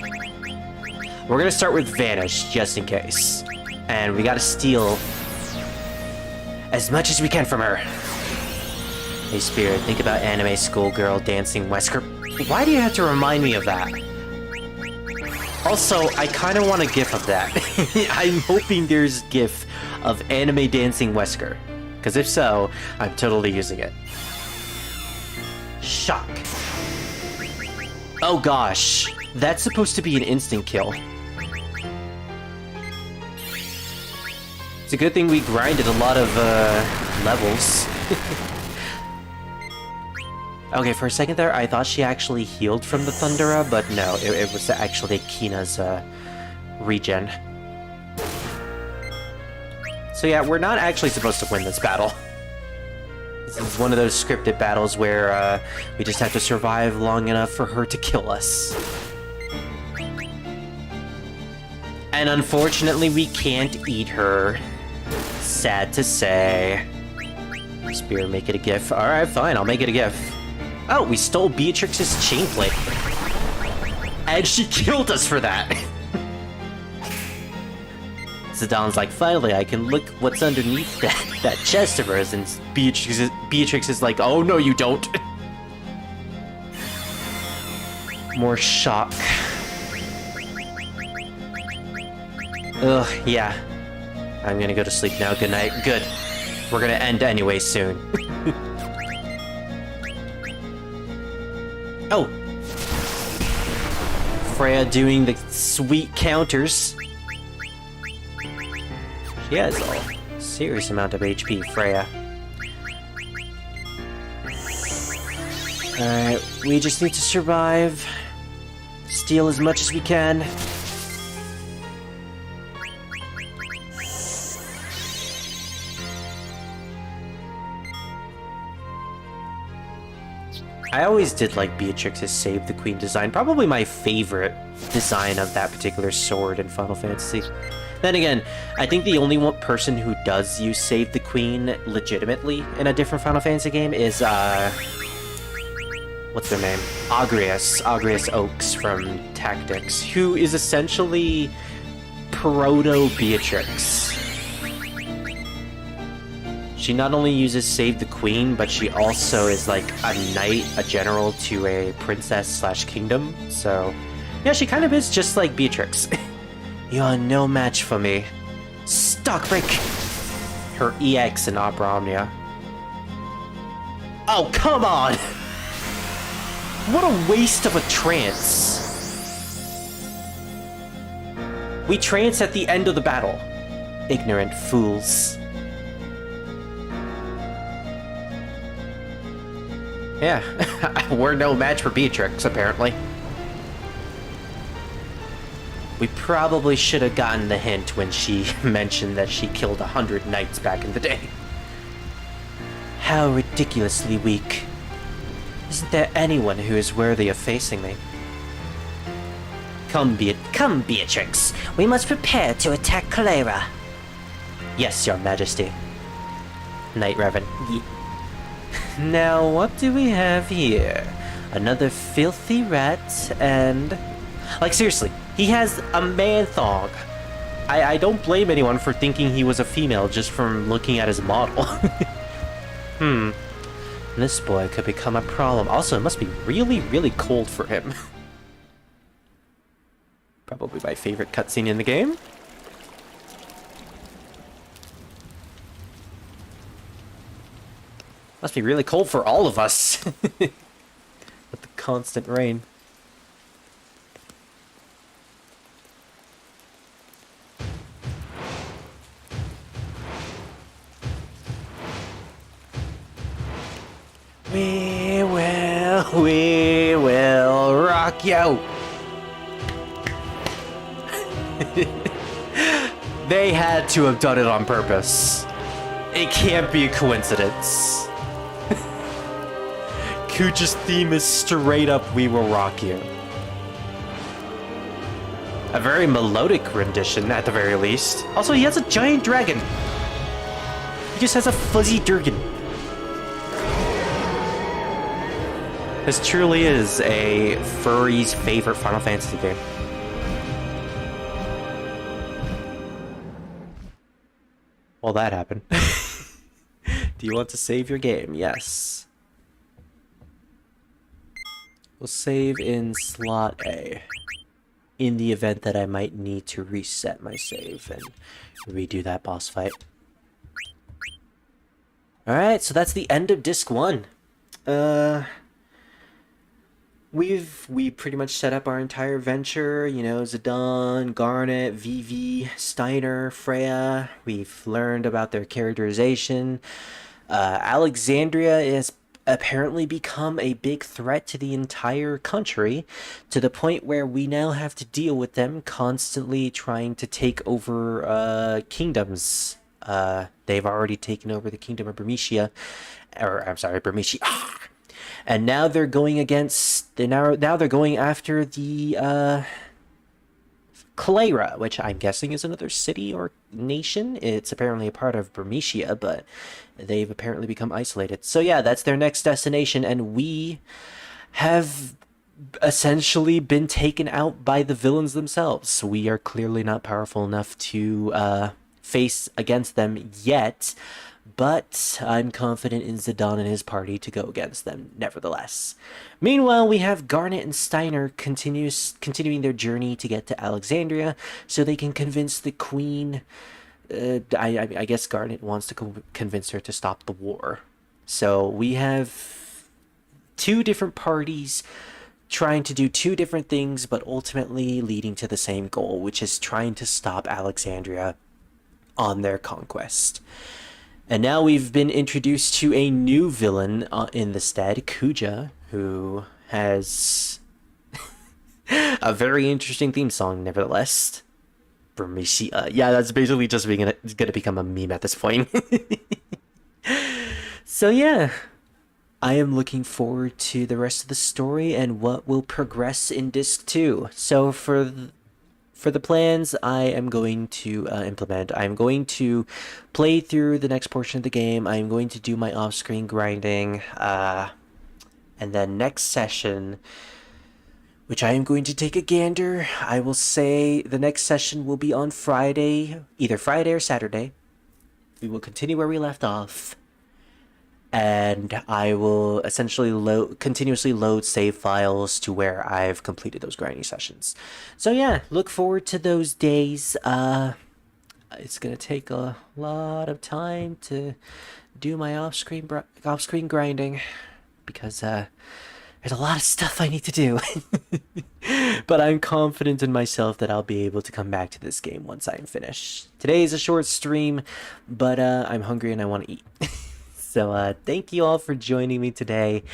We're gonna start with Vanish, just in case. And we gotta steal as much as we can from her. Hey Spirit, think about anime schoolgirl dancing Wesker. Why do you have to remind me of that? Also, I kind of want a gif of that. I'm hoping there's a gif of anime dancing Wesker. Because if so, I'm totally using it. Shock. Oh gosh. That's supposed to be an instant kill. It's a good thing we grinded a lot of levels. Okay, for a second there, I thought she actually healed from the Thundera, but no, it was actually Quina's regen. So yeah, we're not actually supposed to win this battle. This is one of those scripted battles where we just have to survive long enough for her to kill us. And unfortunately, we can't eat her. Sad to say. Spear, make it a gif. Alright, fine, I'll make it a gif. Oh, we stole Beatrix's chainplate. And she killed us for that. Zidane's like, finally, I can look what's underneath that chest of hers. And Beatrix is like, oh, no, you don't. More shock. Ugh, yeah. I'm gonna go to sleep now. Good night. Good. We're gonna end anyway soon. Oh! Freya doing the sweet counters. She has a serious amount of HP, Freya. Alright, we just need to survive. Steal as much as we can. I always did like Beatrix's Save the Queen design. Probably my favorite design of that particular sword in Final Fantasy. Then again, I think the only one person who does use Save the Queen legitimately in a different Final Fantasy game is, what's their name? Agrias Oaks from Tactics, who is essentially proto-Beatrix. She not only uses Save the Queen, but she also is like a knight, a general to a princess/kingdom. So, yeah, she kind of is just like Beatrix. You're no match for me. Stockbreak! Her EX in Opera Omnia. Oh, come on! What a waste of a trance. We trance at the end of the battle. Ignorant fools. Yeah, we're no match for Beatrix, apparently. We probably should have gotten the hint when she mentioned that she killed 100 knights back in the day. How ridiculously weak. Isn't there anyone who is worthy of facing me? Come, Beatrix. We must prepare to attack Calera. Yes, your majesty. Knight Revan. Now, what do we have here? Another filthy rat and... Like, seriously, he has a man thong. I don't blame anyone for thinking he was a female just from looking at his model. This boy could become a problem. Also, it must be really, really cold for him. Probably my favorite cutscene in the game. Must be really cold for all of us. With the constant rain. We will rock you. They had to have done it on purpose. It can't be a coincidence. Kuja's theme is straight up "We Will Rock You." A very melodic rendition, at the very least. Also, he has a giant dragon. He just has a fuzzy Durgan. This truly is a furry's favorite Final Fantasy game. Well, that happened. Do you want to save your game? Yes. We'll save in slot A. in the event that I might need to reset my save and redo that boss fight. Alright, so that's the end of Disc 1. We pretty much set up our entire venture, you know, Zidane, Garnet, Vivi, Steiner, Freya. We've learned about their characterization. Alexandria has apparently become a big threat to the entire country, to the point where we now have to deal with them constantly trying to take over kingdoms. They've already taken over the kingdom of Bermesia, or I'm sorry, Bermesia. And now they're going against. Now they're going after the Clara, which I'm guessing is another city or nation. It's apparently a part of Bermesia, but they've apparently become isolated. So yeah, that's their next destination, and we have essentially been taken out by the villains themselves. We are clearly not powerful enough to face against them yet, but I'm confident in Zidane and his party to go against them nevertheless. Meanwhile, we have Garnet and Steiner continuing their journey to get to Alexandria so they can convince the queen. I guess Garnet wants to convince her to stop the war. So we have two different parties trying to do two different things, but ultimately leading to the same goal, which is trying to stop Alexandria on their conquest. And now we've been introduced to a new villain in the stead, Kuja, who has a very interesting theme song, nevertheless. Bermesia. Yeah, that's basically just gonna become a meme at this point. So yeah, I am looking forward to the rest of the story and what will progress in Disc 2. So for the plans I am going to implement, I'm going to play through the next portion of the game. I'm going to do my off-screen grinding, and then next session, which I am going to take a gander, I will say the next session will be on Friday, either Friday or Saturday. We will continue where we left off, and I will essentially continuously load save files to where I've completed those grinding sessions. So yeah, look forward to those days. It's gonna take a lot of time to do my off-screen grinding because there's a lot of stuff I need to do. But I'm confident in myself that I'll be able to come back to this game once I'm finished. Today is a short stream, but I'm hungry and I want to eat. So thank you all for joining me today.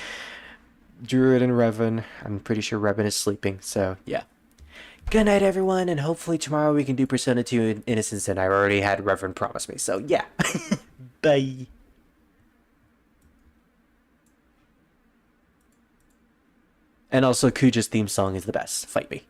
Druid and Revan. I'm pretty sure Revan is sleeping, so yeah. Good night, everyone, and hopefully tomorrow we can do Persona 2 Innocence, and I already had Revan promise me, so yeah. Bye. And also, Kuja's theme song is the best. Fight me.